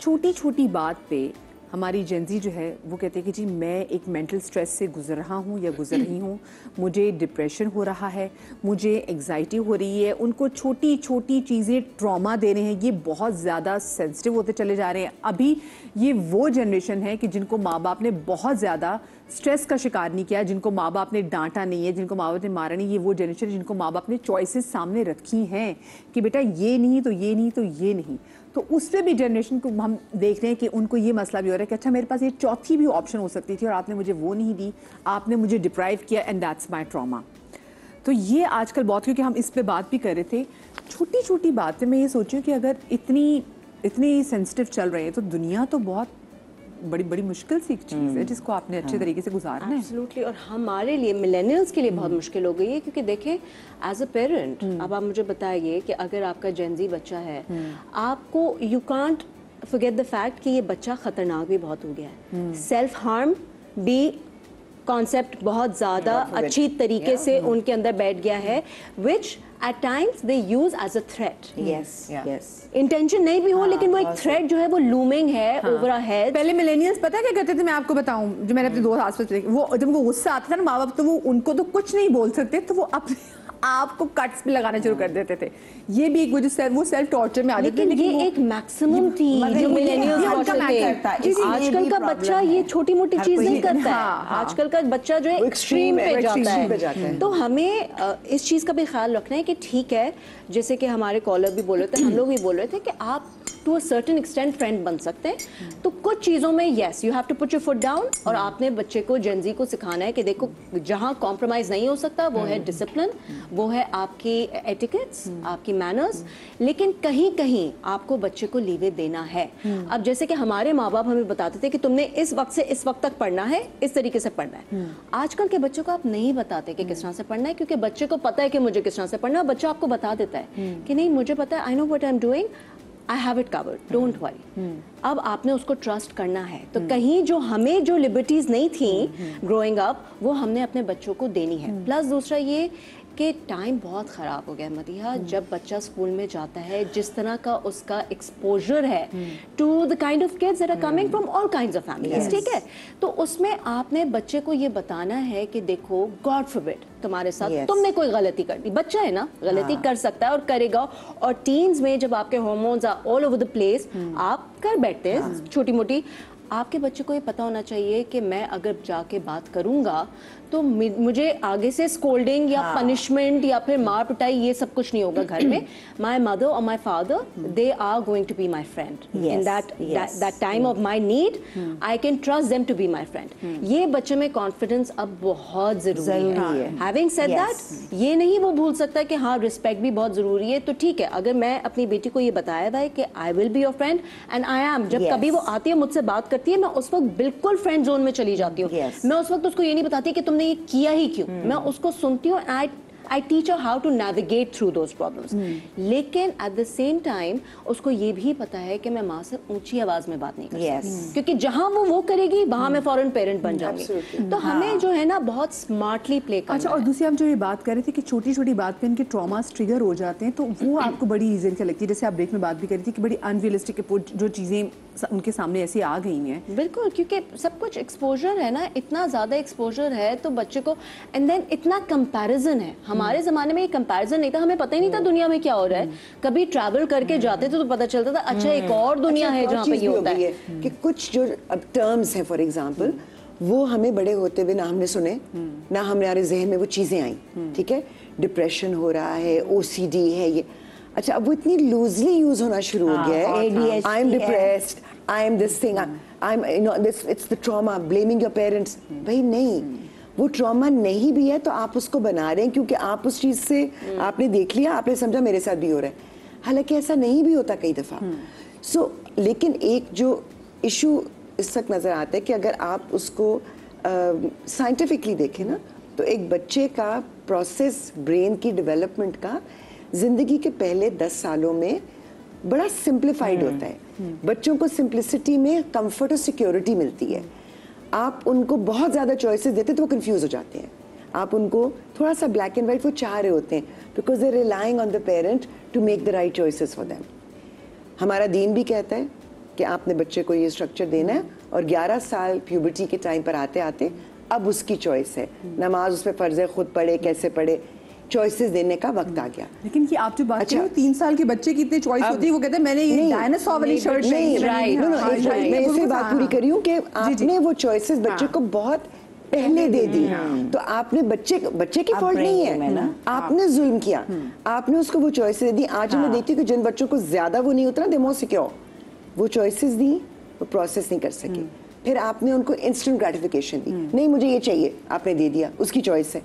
छोटी छोटी बात पे हमारी जेनजी जो है वो कहते हैं कि जी मैं एक मेंटल स्ट्रेस से गुजर रहा हूँ या गुजर रही हूँ, मुझे डिप्रेशन हो रहा है, मुझे एग्जाइटी हो रही है, उनको छोटी छोटी चीज़ें ट्रॉमा दे रहे हैं, ये बहुत ज़्यादा सेंसिटिव होते चले जा रहे हैं। अभी ये वो जनरेशन है कि जिनको माँ बाप ने बहुत ज़्यादा स्ट्रेस का शिकार नहीं किया, जिनको माँ बाप ने डांटा नहीं है, जिनको माँ बाप ने मारा नहीं, ये वो जनरेशन जिनको माँ बाप ने चॉइसेस सामने रखी हैं कि बेटा ये नहीं तो ये नहीं तो ये नहीं। तो उससे भी जनरेशन को हम देख रहे हैं कि उनको ये मसला भी हो रहा है कि अच्छा मेरे पास ये चौथी भी ऑप्शन हो सकती थी और आपने मुझे वो नहीं दी, आपने मुझे डिप्राइव किया, एंड दैट्स माय ट्रॉमा। तो ये आजकल बहुत, क्योंकि हम इस पे बात भी कर रहे थे, छोटी छोटी बातें मैं ये सोचूं कि अगर इतनी सेंसिटिव चल रही है तो दुनिया तो बहुत बड़ी बड़ी मुश्किल सी एक चीज़ है जिसको आपने अच्छे तरीके से गुजारना है।
एब्सोल्युटली, और हमारे लिए मिलेनियल्स के लिए बहुत मुश्किल हो गई है, क्योंकि देखें एज अ पेरेंट, अब आप मुझे बताइए कि अगर आपका जेनजी बच्चा है, आपको you can't forget the fact कि ये बच्चा खतरनाक भी बहुत हो गया है। सेल्फ हार्म भी कॉन्सेप्ट बहुत ज़्यादा अच्छी तरीके से उनके अंदर बैठ गया है, विच at times they use as a threat.
yes.
Intention नहीं भी हो, लेकिन वो एक थ्रेट जो है वो लूमिंग है ओवर अ हेड।
पहले मिलेनियल्स पता क्या करते थे, मैं आपको बताऊं, जो मैंने अपने दोस्त आसपास देखे, वो जब उनको गुस्सा आता था ना माँ बाप, तो वो उनको तो कुछ नहीं बोल सकते, तो वो آپ کو کٹس پہ لگانا شروع کر دیتے تھے. یہ بھی ایک وجہ وہ سیلف ٹارچر میں آ جاتے
لیکن یہ ایک میکسیمم تھی جو ملینیلز کرتے. آج کل کا بچہ یہ چھوٹی موٹی چیز نہیں کرتا ہے. آج کل کا بچہ جو ہے ایکسٹریم پہ جاتا ہے. تو ہمیں اس چیز کا بھی خیال رکھنا ہے کہ ٹھیک ہے, جیسے کہ ہمارے کالر بھی بول رہے تھے, ہم لوگ بھی بول رہے تھے کہ آپ to a certain extent friend بن سکتے ہیں. تو کچھ چیزوں میں yes you have to put your foot down, اور آپ نے بچے کو جین زی کو سکھانا ہے کہ دیکھو جہاں کمپرومائز نہیں ہو سکتا وہ ہے ڈسپلن, وہ ہے آپ کی ایٹیکٹس, آپ کی مینرز, لیکن کہیں کہیں آپ کو بچے کو لیوے دینا ہے. اب جیسے کہ ہمارے ماں باپ ہمیں بتاتے تھے کہ تم نے اس وقت سے اس وقت تک پڑھنا ہے, اس طریقے سے پڑھنا ہے. آج کل کے بچوں کو آپ نہیں بتاتے کہ کس طرح سے پڑھنا ہے, کیونکہ بچے کو پتا ہے کہ مجھے کس طرح سے پڑھنا ہے. بچہ آپ کو بتا دیتا ہے کہ نہیں مجھے پتا ہے, I know what I am doing, I have it covered, don't worry. اب آپ نے اس کو ٹرسٹ کرنا ہے. تو کہیں جو ہمیں جو لبرٹیز نہیں تھیں گروئنگ اپ وہ ہم نے اپنے بچوں کو دینی ہے. پلس دوسرا یہ کہ ٹائم بہت خراب ہو گیا مدیحہ, جب بچہ اسکول میں جاتا ہے جس طرح کا اس کا ایکسپوجر ہے to the kind of kids that are coming from all kinds of families, ٹھیک ہے, تو اس میں آپ نے بچے کو یہ بتانا ہے کہ دیکھو گاڈ فوربڈ تمہارے ساتھ تم نے کوئی غلطی کر دی, بچہ ہے نا غلطی کر سکتا ہے اور کرے گا. اور ٹینز میں جب آپ کے hormones are all over the place, آپ کر بیٹھتے ہیں چھوٹی موٹی, آپ کے بچے کو یہ پتا ہونا چاہیے کہ میں اگر جا کے بات کروں گا تو مجھے آگے سے اسکولڈنگ یا پنشمنٹ یا پھر مار پٹائی یہ سب کچھ نہیں ہوگا گھر میں. مائی مدر اور my father they are going to be my friend in that time of my need, I can trust them to be my friend. یہ بچے میں کانفیڈنس اب بہت ضروری ہے. ہیونگ سیڈ دیٹ, یہ نہیں وہ بھول سکتا کہ ہاں رسپیکٹ بھی بہت ضروری ہے. تو ٹھیک ہے, اگر میں اپنی بیٹی کو یہ بتایا ہوا ہے کہ I will be your friend and I am, جب کبھی وہ آتی ہے مجھ سے بات کرتی ہے, میں اس وقت بالکل فرینڈ زون میں چلی جاتی ہوں. میں اس وقت اس کو یہ نہیں بتاتی کہ تم نے یہ کیا ہی کیوں, میں اس کو سنتی ہوں, I teach her how to navigate through those problems. لیکن at the same time اس کو یہ بھی پتا ہے کہ میں ماں سے اونچی آواز میں بات نہیں کر سکتی, کیونکہ جہاں وہ کرے گی وہاں میں فوراً پیرنٹ بن جاؤں گی. تو ہمیں جو ہے نا بہت اسمارٹلی پلے کرنا.
اچھا, اور دوسری آپ جو یہ بات کر رہے تھے کہ چھوٹی چھوٹی بات پہ ان کے ٹراماز ٹریگر ہو جاتے ہیں, تو وہ آپ کو بڑی ایزی لگتی ہے, جیسے آپ بریک میں بات بھی کر رہی تھی کہ بڑی انریئلسٹک جو چیزیں ان کے سامنے ایسی آ گئی ہیں.
بالکل, کیونکہ سب کچھ ایکسپوجر ہے نا, اتنا زیادہ ایکسپوجر ہے تو بچے کو, اینڈ دین اتنا کمپیریزن ہے. ہمارے زمانے میں کمپیریزن نہیں تھا, ہمیں پتہ ہی نہیں تھا دنیا میں کیا ہو رہا ہے. کبھی ٹریول کر کے جاتے تھے تو پتہ چلتا تھا اچھا ایک اور دنیا ہے جہاں پہ یہ ہوتا ہے.
کہ کچھ جو اب ٹرمز ہیں فار ایگزامپل, وہ ہمیں بڑے ہوتے ہوئے نہ ہم نے سنے, نہ ہمارے ذہن میں وہ چیزیں آئیں. ٹھیک ہے, ڈپریشن ہو رہا ہے, او سی ڈی ہے یہ, اچھا اب وہ اتنی لوزلی یوز ہونا شروع ہو گیا ہے. I am depressed, I am this thing, I am it's the trauma, blaming your parents. بھائی نہیں, وہ ٹراما نہیں بھی ہے تو آپ اس کو بنا رہے ہیں کیونکہ آپ اس چیز سے آپ نے دیکھ لیا, آپ نے سمجھا میرے ساتھ بھی ہو رہا ہے, حالانکہ ایسا نہیں بھی ہوتا کئی دفعہ. سو لیکن ایک جو ایشو اس وقت نظر آتا ہے کہ اگر آپ اس کو سائنٹیفکلی دیکھیں نا, تو ایک بچے کا پروسیس برین کی ڈیولپمنٹ کا زندگی کے پہلے 10 سالوں میں بڑا سمپلیفائڈ ہوتا ہے. بچوں کو سمپلسٹی میں کمفرٹ اور سیکیورٹی ملتی ہے. آپ ان کو بہت زیادہ چوائسز دیتے تو وہ کنفیوز ہو جاتے ہیں. آپ ان کو تھوڑا سا بلیک اینڈ وائٹ وہ چاہ رہے ہوتے ہیں, because they relying on the parent to make the right choices for them. ہمارا دین بھی کہتا ہے کہ آپ نے بچے کو یہ اسٹرکچر دینا ہے, اور 11 سال پیوبرٹی کے ٹائم پر آتے آتے اب اس کی چوائس ہے. نماز اس پہ فرض ہے, خود پڑھے کیسے پڑھے, چوائسز دینے کا وقت آ گیا.
لیکن یہ آپ جو بات کر رہے ہیں 3 سال کے بچے کی اتنی چوائس ہوتی ہے, وہ کہتے ہیں میں نے یہ ڈائناسور والی شرٹ نہیں,
میں اسے بات پوری کری ہوں کہ آپ نے وہ چوائسز بچے کو بہت پہلے دے دی, تو آپ نے بچے کی فالٹ نہیں ہے, آپ نے ظلم کیا, آپ نے اس کو وہ چوائسز دے دی. آج میں دیکھتی ہوں کہ جن بچوں کو زیادہ وہ نہیں اترا, دے مور سیکیور, وہ چوائسز دی, وہ پروسیس نہیں کر سکے. پھر آپ نے ان کو انسٹنٹ گریٹیفیکیشن دی, نہیں مجھے یہ چاہیے, آپ نے دے دیا, اس کی چوائس ہے.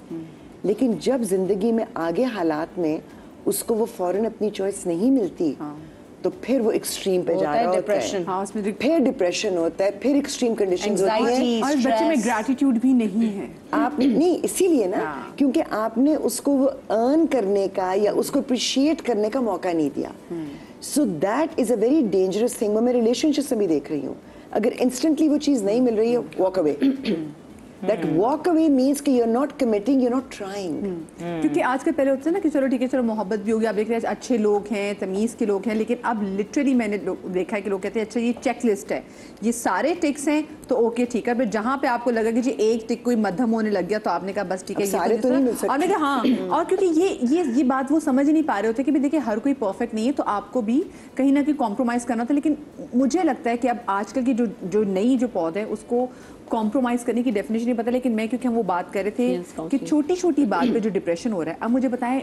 لیکن جب زندگی میں آگے حالات میں اس کو وہ فوراً اپنی چوائس نہیں ملتی, تو پھر وہ ایکسٹریم پہ جا رہا ہوتا ہے, پھر ڈپریشن ہوتا ہے, پھر ایکسٹریم کنڈیشنز ہوتی ہیں,
اور بچے میں گریٹیٹیوڈ بھی نہیں ہے.
آپ نہیں, اسی لیے نا, کیونکہ آپ نے اس کو وہ ارن کرنے کا یا اس کو اپریشیٹ کرنے کا موقع نہیں دیا. So that is a very dangerous thing. وہ میں ریلیشن شپ سے بھی دیکھ رہی ہوں, اگر انسٹنٹلی وہ چیز نہیں مل رہی ہے, walk away. That walk away means कि you're not committing, you're not trying.
क्योंकि आजकल पहले होता है ना कि चलो ठीक है, चलो मोहब्बत भी होगी, आप देख रहे हैं अच्छे लोग हैं, तमीज़ के लोग हैं, लेकिन अब लिटरली मैंने देखा है कि लोग कहते हैं अच्छा ये चेक लिस्ट है, ये सारे टिक्स हैं तो ओके ठीक है, फिर जहाँ पे आपको लगा कि जी एक टिक कोई मध्यम होने लग गया तो आपने कहा बस ठीक है,
सारे तो नहीं मिल सकते।
और मैं कहा हाँ, और क्योंकि ये बात वो समझ ही नहीं पा रहे होते कि देखिए हर कोई परफेक्ट नहीं है, तो आपको भी कहीं ना कहीं कॉम्प्रोमाइज़ करना था। लेकिन मुझे लगता है कि अब आजकल की जो नई जो पौध है उसको कॉम्प्रोमाइज़ करने की डेफिनेशन नहीं पता, लेकिन मैं क्योंकि हम वो बात कर रहे थे कि छोटी छोटी बात पे जो डिप्रेशन हो रहा है, अब मुझे बताएं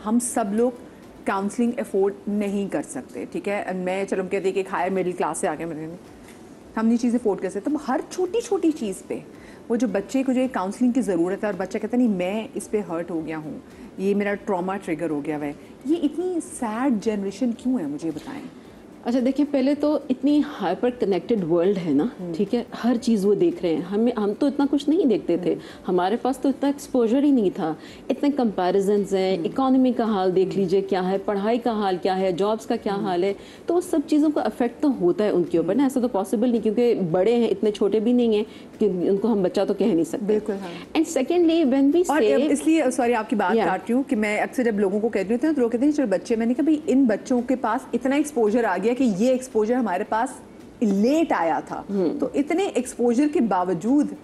हम सब लोग काउंसलिंग अफोर्ड नहीं कर सकते, ठीक है, मैं चलो हम कहते हैं कि एक हायर मिडिल क्लास से आ गए, हम ये चीज़ अफोर्ड कर सकते, तो हर छोटी छोटी चीज़ पे वो जो बच्चे को जो एक काउंसलिंग की ज़रूरत है और बच्चा कहता नहीं मैं इस पे हर्ट हो गया हूँ, ये मेरा ट्रॉमा ट्रिगर हो गया है, ये इतनी सैड जनरेशन क्यों है, मुझे बताएं।
अच्छा देखिए, पहले तो इतनी हाइपर कनेक्टेड वर्ल्ड है ना, ठीक है, हर चीज़ वो देख रहे हैं, हम तो इतना कुछ नहीं देखते थे, हमारे पास तो इतना एक्सपोजर ही नहीं था, इतने कंपैरिजन्स हैं, इकोनॉमी का हाल देख लीजिए क्या है, पढ़ाई का हाल क्या है, जॉब्स का क्या हाल है, तो उस सब चीज़ों का अफेक्ट तो होता है उनके ऊपर ना, ऐसा तो पॉसिबल नहीं, क्योंकि बड़े हैं, इतने छोटे भी नहीं हैं कि उनको हम बच्चा तो कह नहीं सकते।
बिल्कुल।
एंड सेकेंडली व्हेन वी से,
इसलिए सॉरी आपकी बात काट रही हूँ कि मैं अक्सर जब लोगों को कहती हूँ तो लोग कहते हैं चलो बच्चे, मैंने कहा भाई इन बच्चों के पास इतना एक्सपोजर आ गया कि ये एक्सपोजर हमारे पास लेट आया था, तो इतने एक्सपोजर के बावजूद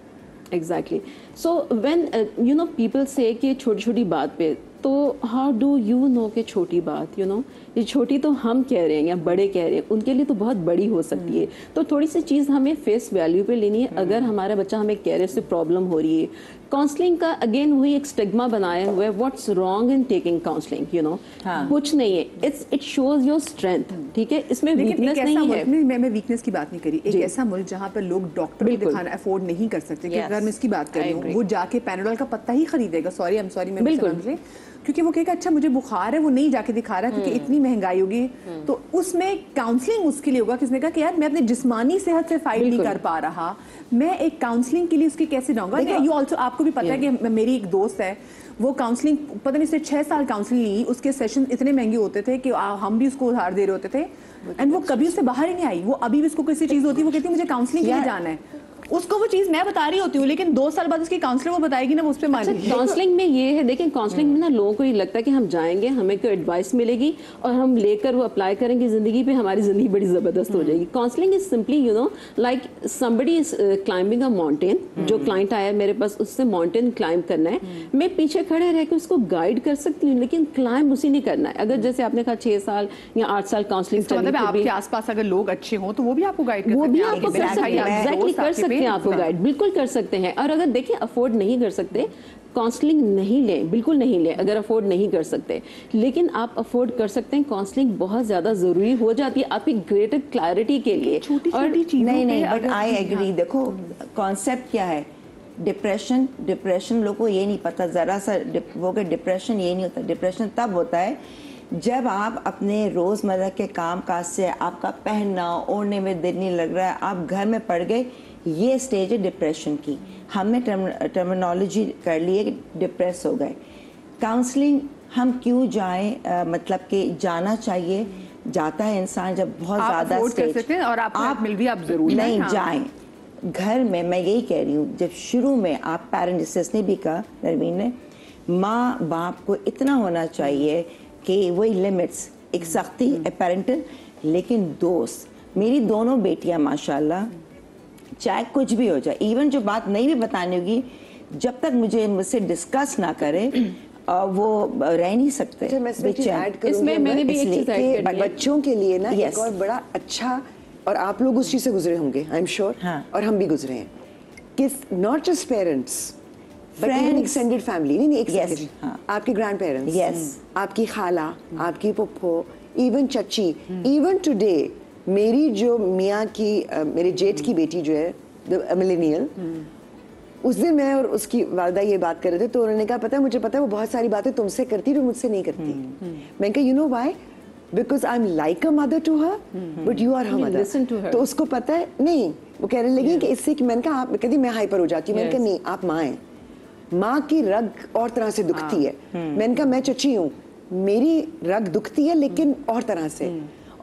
exactly, so when you know people से कि छोटी छोटी बात पे, तो हाउ डू यू नो कि छोटी बात, यू नो ये छोटी तो हम कह रहे हैं या बड़े कह रहे हैं, उनके लिए तो बहुत बड़ी हो सकती है, तो थोड़ी सी चीज़ हमें फेस वैल्यू पे लेनी है। अगर हमारा बच्चा हमें कह रहे से प्रॉब्लम हो रही है, काउंसलिंग का अगेन वही एक स्टिग्मा बनाया हुआ है, what's wrong in taking counselling, you know कुछ नहीं है, इट शोज योर स्ट्रेंथ, ठीक है, इसमें वीकनेस नहीं है।
मैं वीकनेस की बात नहीं करी, एक ऐसा मुल्क जहाँ पर लोग डॉक्टर को दिखाना अफोर्ड नहीं कर सकते, कि अगर मैं इसकी बात कर रही हूँ, वो जाके पैनाडोल का पत्ता ही खरीदेगा, सॉरी आई एम सॉरी, मैं क्योंकि वो कहेगा अच्छा मुझे बुखार है, वो नहीं जाके दिखा रहा क्योंकि इतनी महंगाई होगी, तो उसमें काउंसलिंग उसके लिए होगा, किसने कहा कि यार मैं अपनी जिस्मानी सेहत से फाइट नहीं कर पा रहा, मैं एक काउंसलिंग के लिए उसके कैसे जाऊंगा। यू ऑल्सो, आपको भी पता है कि मेरी एक दोस्त है, वो काउंसलिंग पता नहीं से 6 साल काउंसलिंग ली, उसके सेशन इतने महंगे होते थे कि हम भी उसको उधार दे रहे होते थे, एंड वो कभी उससे बाहर ही नहीं आई, वो अभी भी उसको किसी चीज़ होती है वो कहती है मुझे काउंसलिंग के लिए जाना है, उसको वो चीज़ मैं बता रही होती हूँ, लेकिन 2 साल बाद उसकी काउंसलर वो बताएगी ना, वो उस पर मानेगी।
काउंसलिंग में ये है, देखिए काउंसलिंग में ना लोगों को ये लगता है कि हम जाएंगे, हमें कोई एडवाइस मिलेगी और हम लेकर वो अप्लाई करेंगे ज़िंदगी पे, हमारी ज़िंदगी बड़ी ज़बरदस्त हो जाएगी। Counselling is simply you know like somebody is climbing a mountain, जो क्लाइंट आया मेरे पास, उससे माउंटेन क्लाइंब करना है, मैं पीछे खड़े रह के उसको गाइड कर सकती हूँ, लेकिन क्लाइंब उसी नहीं करना है। अगर जैसे आपने कहा 6 साल या 8 साल काउंसलिंग चलने
मतलब आपके आसपास अगर लोग अच्छे हों तो वो भी आपको गाइड
वो भी आपको कर सकते हैं, एग्जैक्टली कर सकते हैं, आपको गाइड बिल्कुल कर सकते हैं। और अगर देखिए अफोर्ड नहीं कर सकते, काउंसलिंग नहीं लें, बिल्कुल नहीं लें अगर अफोर्ड नहीं कर सकते, लेकिन आप अफोर्ड कर सकते हैं। काउंसलिंग बहुत ज़्यादा ज़रूरी हो जाती है आपकी ग्रेटर क्लैरिटी के लिए।
छोटी चीज़ों
नहीं, बट आई एग्री। देखो कॉन्सेप्ट क्या है, डिप्रेशन लोगों को ये नहीं पता, ज़रा सा वो कि डिप्रेशन ये नहीं होता। डिप्रेशन तब होता है जब आप अपने रोज़मर्रा के काम काज से, आपका पहनना ओढ़ने में दिल नहीं लग रहा है, आप घर में पड़ गए, ये स्टेज है डिप्रेशन की। हमने टर्मिनोलॉजी कर ली है कि डिप्रेस हो गए। काउंसलिंग हम क्यों जाएं, मतलब कि जाना चाहिए, जाता है इंसान जब बहुत ज़्यादा स्टेज,
और आप मिल भी आप जरूर
नहीं जाएं। घर में मैं यही कह रही हूँ, जब शुरू में आप पेरेंट, जिसने भी कहा नरवीन ने, माँ बाप को इतना होना चाहिए कि वही लिमिट्स, एक सख्ती पेरेंटल, लेकिन दोस्त। मेरी दोनों बेटियां माशाल्लाह, चाहे कुछ भी हो जाए, इवन जो बात नहीं भी बतानी होगी, जब तक मुझसे डिस्कस ना करे वो रह नहीं सकते।
इसमें मैंने भी एक चीज ऐड कर दी, बच्चों के लिए ना एक और बड़ा अच्छा, और आप लोग उस चीज से गुजरे होंगे आई एम श्योर, और हम भी गुजरे हैं, कि not just parents but even extended family, नहीं एक्सटेंडेड, आपके ग्रैंड पेरेंट्स, आपकी खाला, आपकी पुप्पो, इवन चची, इवन टुडे मेरी जो मियाँ की मेरे जेठ की बेटी जो है मिलेनियल, उस दिन मैं और उसकी वालदा ये बात कर रहे थे, तो उन्होंने कहा पता है मुझे पता है वो बहुत सारी बातें तुमसे करती जो मुझसे नहीं करती। मैंने कहा you know why, because I am like a mother to her but you are her mother. तो उसको पता है नहीं, वो कहने लगी कि इससे कि मैंने कहा आप, कहती मैं हाइपर हो जाती हूँ, मैंने कहा नहीं आप माँ हैं, माँ की रग और तरह से दुखती है। मैंने कहा मैं चची हूँ, मेरी रग दुखती है लेकिन और तरह से,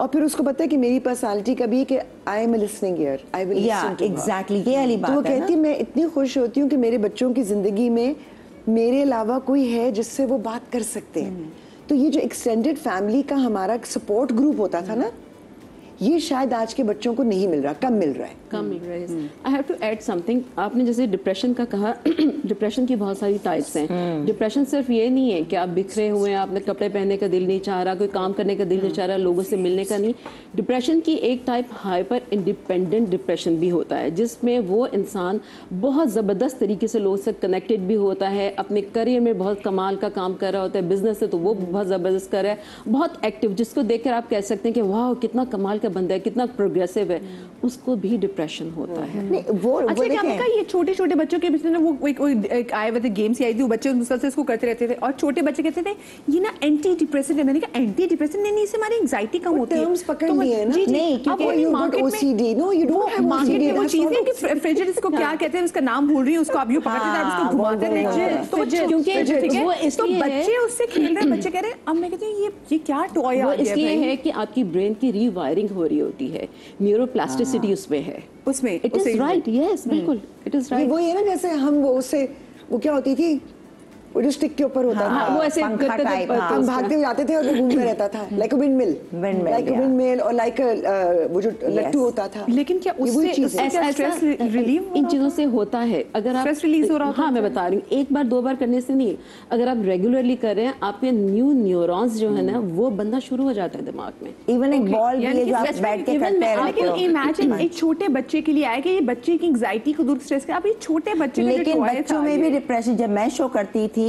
اور پھر اس کو پتا ہے کہ میری پرسنالٹی کا بھی ہے کہ I am a listening ear, I will listen to her.
Exactly یہ والی
تو وہ
بات ہے
کہتی میں اتنی خوش ہوتی ہوں کہ میرے بچوں کی زندگی میں میرے علاوہ کوئی ہے جس سے وہ بات کر سکتے ہیں. تو یہ جو ایکسٹینڈیڈ فیملی کا ہمارا سپورٹ گروپ ہوتا تھا نا, یہ شاید آج کے بچوں کو نہیں مل رہا, کم مل رہا ہے.
کم مل رہا ہے. I have to add something. آپ نے جیسے ڈپریشن کا کہا, ڈپریشن کی بہت ساری ٹائپس ہیں. ڈپریشن صرف یہ نہیں ہے کہ آپ بکھرے ہوئے ہیں, آپ نے کپڑے پہننے کا دل نہیں چاہ رہا, کوئی کام کرنے کا دل نہیں چاہ رہا, لوگوں سے ملنے کا نہیں. ڈپریشن کی ایک ٹائپ ہائپر انڈیپینڈنٹ ڈپریشن بھی ہوتا ہے, جس میں وہ انسان بہت زبردست طریقے سے لوگوں سے کنیکٹڈ بھی ہوتا ہے, اپنے کریئر میں بہت کمال کا کام کر رہا ہوتا ہے, بزنس سے تو وہ بہت زبردست کر رہا ہے, بہت ایکٹیو, جس کو دیکھ کر آپ کہہ سکتے ہیں کہ واو کتنا کمال کا بندہ ہے, کتنا پروگریسو ہے, اس کو بھی ڈپریشن ہوتا ہے.
اچھا کیا آپ نے کہا یہ چھوٹے چھوٹے بچوں کے بیچ میں وہ ایک آئے ہوئے تھے گیمس آئی تھی, وہ بچے مسلسل اس کو کرتے رہتے تھے, اور چھوٹے بچے کہتے تھے یہ نا اینٹی ڈپریسنٹ ہے. میں نے کہا اینٹی ڈپریسنٹ نہیں, اس سے ہماری انگزائٹی کم ہوتی ہے.
ٹرمز پکڑ لیے نا,
نہیں کیونکہ
OCD, no you don't have OCD,
وہ چیزیں کہ فریجر اس کو کیا کہتے ہیں, اس کا نام بھول رہی ہوں, اس کو آپ یوں پکڑتے تھے, آپ اس کو گھماتے رہے, کیونکہ تو بچے اس سے کھیل رہے ہیں. بچے کہہ رہے ہیں, اب میں کہتی ہوں یہ کیا ٹوائے آ گیا.
اس لیے ہے کہ آپ کی برین کی ری وائرنگ ہو رہی ہوتی ہے, نیورو پلاسٹیسٹی اس میں ہے,
اس میں
اٹ از رائٹ. یس بالکل اٹ از رائٹ.
وہی ہے نا جیسے ہم وہ اس سے وہ کیا ہوتی تھی, وہ جو اسٹک کے اوپر ہوتا تھا,
وہ ایسے
ہم بھاگتے ہوئے جاتے تھے اور وہ گھومتا رہتا تھا لائک اے ونڈ مل, لائک اے ونڈ مل, اور لائک وہ جو لٹو ہوتا تھا.
لیکن کیا اس سے اسٹریس ریلیو
ان چیزوں سے ہوتا ہے. اگر آپ
اسٹریس ریلیز ہو رہا ہوتا ہے.
ہاں میں بتا رہی ہوں, ایک بار دو بار کرنے سے نہیں, اگر آپ ریگولرلی کر رہے ہیں, آپ کے نیو نیورونز جو ہے نا وہ بننا شروع ہو جاتا ہے دماغ میں.
ایون ایک بال بھی ہے جو آپ بیٹھ کے کرتے ہیں.
لیکن امیجن ایک چھوٹے بچے کے لیے آیا کہ یہ بچے کی انگزائٹی کو دور اسٹریس کا, اب یہ چھوٹے بچے,
لیکن بچوں میں بھی ڈپریشن, جب میں شو کرتی تھی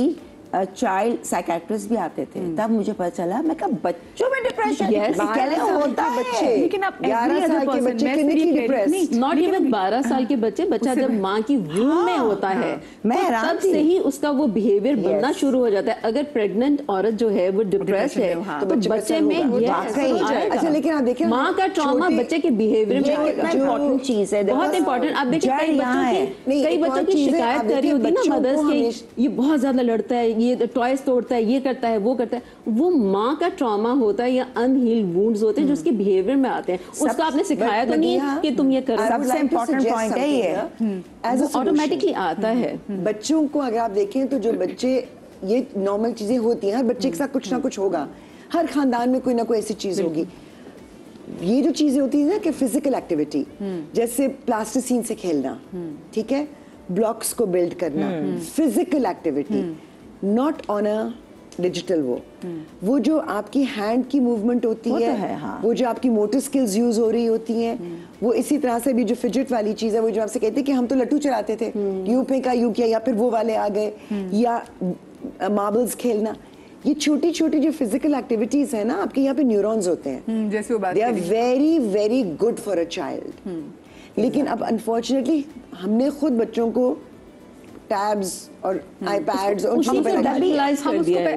چائلڈ سائیکیٹرسٹ بھی آتے تھے, تب مجھے پتا چلا, میں کہا بچوں میں ڈپریشن کیسے ہوتا ہے.
لیکن اب
11 سال کے بچے کے نہیں ڈپریس,
ناٹ ایون 12 سال کے بچے, بچہ جب ماں کی وomb میں ہوتا ہے تب سے ہی اس کا وہ بیہیویئر بننا شروع ہو جاتا ہے. اگر پریگننٹ عورت جو ہے وہ ڈپریس ہے تو بچے میں
اچھا لیکن آپ دیکھیں
ماں کا ٹراما بچے کے بیہیویئر میں
امپورٹنٹ چیز ہے,
بہت امپورٹنٹ. آپ دیکھیں کئی بچوں کی شکایت کر رہی ہوتی ہے نا مدرس کی, یہ بہت زیادہ لڑتا ہے, یہ ٹوائز توڑتا ہے, یہ کرتا ہے, وہ کرتا ہے, وہ ماں کا ٹراما ہوتا ہے یا انہیلڈ وونڈز ہوتے ہیں جو اس کے بیہیویئر میں آتے ہیں. اس کا آپ نے سکھایا تو نہیں ہے کہ تم یہ کرو,
سب سے امپورٹنٹ پوائنٹ ہے یہ
آٹومیٹکلی آتا ہے.
بچوں کو اگر آپ دیکھیں تو جو بچے, یہ نارمل چیزیں ہوتی ہیں, ہر بچے کے ساتھ کچھ نہ کچھ ہوگا, ہر خاندان میں کوئی نہ کوئی ایسی چیز ہوگی. یہ جو چیزیں ہوتی ہیں نا کہ فزیکل ایکٹیویٹی, جیسے پلاسٹیسین سے کھیلنا, ٹھیک ہے, بلاکس کو بلڈ کرنا, physical activity, not on a digital. وہ جو آپ کی ہینڈ کی موومنٹ ہوتی ہے, وہ جو آپ کی موٹر سکلز یوز ہو رہی ہوتی ہیں, وہ اسی طرح سے بھی جو فجٹ والی چیز ہے, وہ جو آپ سے کہتے ہیں کہ ہم تو لٹو چلاتے تھے, یوں پھینکا یوں کیا, یا پھر وہ والے آ گئے, یا ماربلز کھیلنا, یہ چھوٹی چھوٹی جو فزیکل ایکٹیویٹیز ہیں نا, آپ کے یہاں پہ نیورونز ہوتے ہیں,
جیسے وہ بات
they are very very good for a child. لیکن اب انفارچونیٹلی ہم نے خود بچوں کو ٹیبز اور آئی پیڈز اور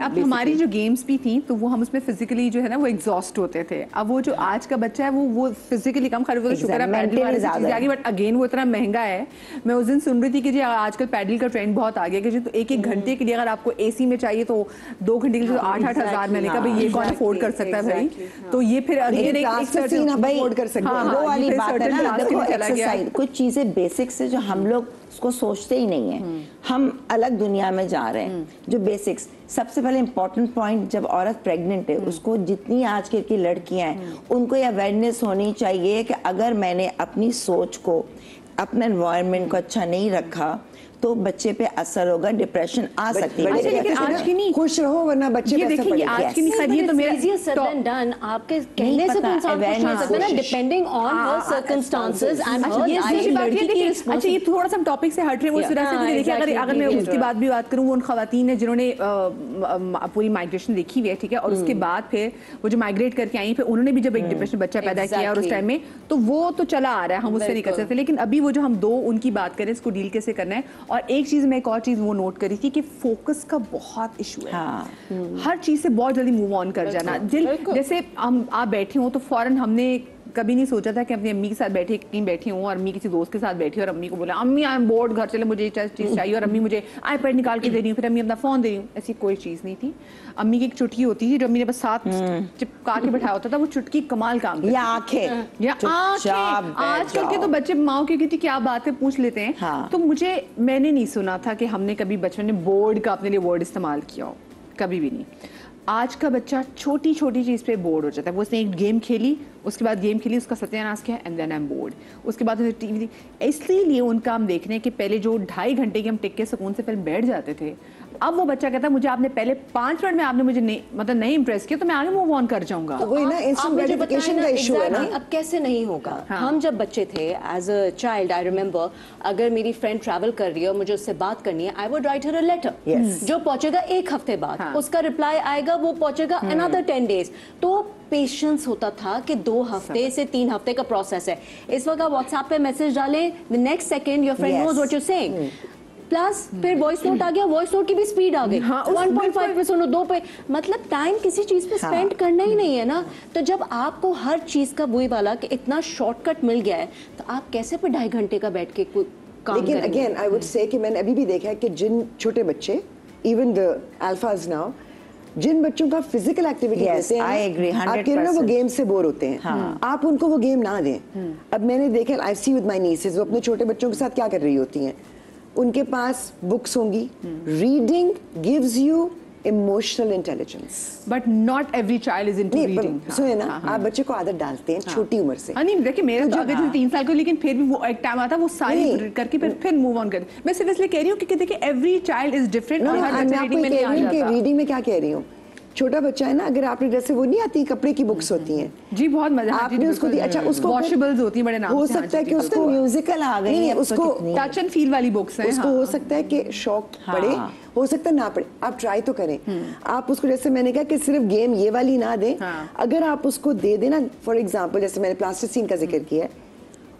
اب ہماری جو گیمز بھی تھیں تو وہ ہم اس میں فزیکلی جو ہے نا وہ ایگزاسٹ ہوتے تھے. اب وہ جو آج کا بچہ ہے وہ فزیکلی کم, خیر وہ شکر ہے پیڈل والی چیزیں آ گئی, بٹ اگین وہ اتنا مہنگا ہے. میں اس دن سن رہی تھی کہ جی آج کل پیڈل کا ٹرینڈ بہت آ گیا کہ تو ایک گھنٹے کے لیے اگر آپ کو اے سی میں چاہیے تو 2 گھنٹے کے لیے 8,000. میں نے کہا بھائی یہ کون افورڈ کر سکتا ہے بھائی, تو یہ پھر اگین
افورڈ کر سکتے ہیں.
وہ والی بات ہے نا, دیکھو ایکسرسائز کچھ چیزیں بیسکس ہے جو ہم لوگ اس کو سوچتے ہی نہیں ہیں, ہم الگ دنیا میں جا رہے ہیں. جو بیسکس, سب سے پہلے امپورٹنٹ پوائنٹ, جب عورت پریگننٹ ہے اس کو جتنی آج کل کی لڑکیاں ہیں ان کو یہ اویئرنیس ہونی چاہیے کہ اگر میں نے اپنی سوچ کو, اپنے انوائرمنٹ کو اچھا نہیں رکھا تو بچے پہ اثر ہوگا, ڈپریشن آ سکتی ہے.
لیکن آج کی نہیں,
خوش رہو ورنہ بچے پہ اثر پڑے گا.
آج کی نہیں خرید تو میرا
ڈن, آپ کے کہنے سے تو انسان خوش ہو سکتا ہے نا, depending on Hare circumstances and
اچھا یہ تھوڑا سا ٹاپک سے ہٹ رہے ہیں. اس طرح سے دیکھیے, اگر میں اس کی بات بھی بات کروں, وہ ان خواتین ہیں جنہوں نے پوری مائگریشن دیکھی ہوئی ہے, ٹھیک ہے, اور اس کے بعد پھر وہ جو مائگریٹ کر کے آئی پھر انہوں نے بھی جب ایک ڈپریشن بچہ پیدا کیا, اور اس ٹائم میں تو وہ تو چلا آ رہا ہے, ہم اس سے نہیں کر سکتے. لیکن ابھی وہ جو ہم دو ان کی بات کریں, اس کو ڈیل کیسے کرنا ہے. اور ایک چیز میں ایک اور چیز وہ نوٹ کری تھی کہ فوکس کا بہت ایشو ہے, ہر چیز سے بہت جلدی موو آن کر جانا. جیسے آپ بیٹھے ہوں تو فوراً ہم نے कभी नहीं सोचा था कि अपनी अम्मी के साथ कहीं बैठी हूँ और अम्मी किसी दोस्त के साथ बैठी और अम्मी को बोला अम्मी आई एम बोर्ड, घर चले मुझे ये चीज़ चाहिए, और अम्मी मुझे आईपैड निकाल के दे रही हूँ, फिर अम्मी अपना फ़ोन दे रही हूँ। ऐसी कोई चीज़ नहीं थी। अम्मी की एक चुटकी होती थी जो अम्मी ने बस साथ चिपका के बैठाया होता था, वो चुटकी कमाल काम करती।
या आंखें
आजकल के तो बच्चे माओ की कितनी क्या बातें पूछ लेते हैं।
हाँ।
तो मैंने नहीं सुना था कि हमने कभी बचपन में बोर्ड का अपने लिए वर्ड इस्तेमाल किया हो, कभी भी नहीं। आज का बच्चा छोटी छोटी चीज़ पे बोर्ड हो जाता है। वो उसने एक गेम खेली, उसके बाद गेम खेली, उसका सत्यानाश किया, and then I am bored. उसके बाद उसने टीवी, इसलिए उनका हम देख रहे हैं कि पहले जो 2.5 घंटे की हम टिक के सुकून से फिल्म बैठ जाते थे, अब वो बच्चा कहता है मुझे आपने पहले 5 मिनट में आपने मुझे नहीं इंप्रेस किया तो मैं आगे मूव ऑन कर जाऊंगा।
वही ना, इंस्टेंट ग्रेटिफिकेशन का इशू है ना।
अब कैसे नहीं होगा? हम जब बच्चे थे, as a child I remember, अगर मेरी फ्रेंड ट्रैवल कर रही है और मुझे उससे बात करनी है, I would write her a letter जो पहुंचेगा 1 हफ्ते बाद, उसका रिप्लाई आएगा, वो पहुंचेगा अनदर 10 days। तो पेशेंस होता था कि 2 हफ्ते से 3 हफ्ते का प्रोसेस है। इस वक्त आप व्हाट्सएप पे मैसेज डालें, the next second your friend knows what you saying, plus फिर वॉइस नोट आ गया, वॉइस नोट की भी स्पीड आ गई, 1.5 पे सुनो, 2 पे, मतलब टाइम किसी चीज पे स्पेंड करना ही नहीं है ना। तो जब आपको हर चीज का वही वाला कि इतना शॉर्टकट मिल गया है, तो आप कैसे पे 2.5 घंटे का बैठ के काम
लेकिन
करेंगे?
अगेन आई वुड से कि मैंने अभी भी देखा है कि जिन छोटे बच्चे, इवन द अल्फाज नाउ, जिन बच्चों का फिजिकल एक्टिविटी देते हैं,
I agree,
आप कह रहे हो वो गेम से बोर होते हैं, आप उनको वो गेम ना दें। अब मैंने देखा, आई सी विद माय नीसेस, वो अपने छोटे बच्चों के साथ क्या कर रही होती हैं, उनके पास बुक्स होंगी, reading gives you emotional intelligence,
but not every child is into reading.
सुने ना, आप बच्चे को आदत डालते हैं छोटी उम्र से।
नहीं देखिए, मेरा तो अगर 3 साल का, लेकिन फिर भी वो एक टाइम आता है वो सारी करके फिर मूव ऑन कर। मैं सिर्फ इसलिए कह रही हूँ कि देखिए एवरी चाइल्ड इज डिफरेंट, और हर बच्चा रीडिंग में नहीं आ जाता।
रीडिंग में क्या कह रही हूँ, छोटा बच्चा है ना, अगर आपने जैसे वो नहीं आती कपड़े की बुक्स होती हैं
जी, बहुत मजा
आपने उसको दिया, अच्छा उसको
वॉशेबल्स होती हैं बड़े नाम से,
हो सकता है कि उसको
म्यूजिकल आ गई है,
उसको
टच एंड फील वाली बुक्स हैं,
उसको हो सकता है कि शौक पड़े, हो सकता है ना पड़े, आप ट्राई तो करें। आप उसको, जैसे मैंने कहा कि सिर्फ गेम ये वाली ना दें, अगर आप उसको दे देना, फॉर एग्जांपल जैसे मैंने प्लास्टिसीन का जिक्र किया है,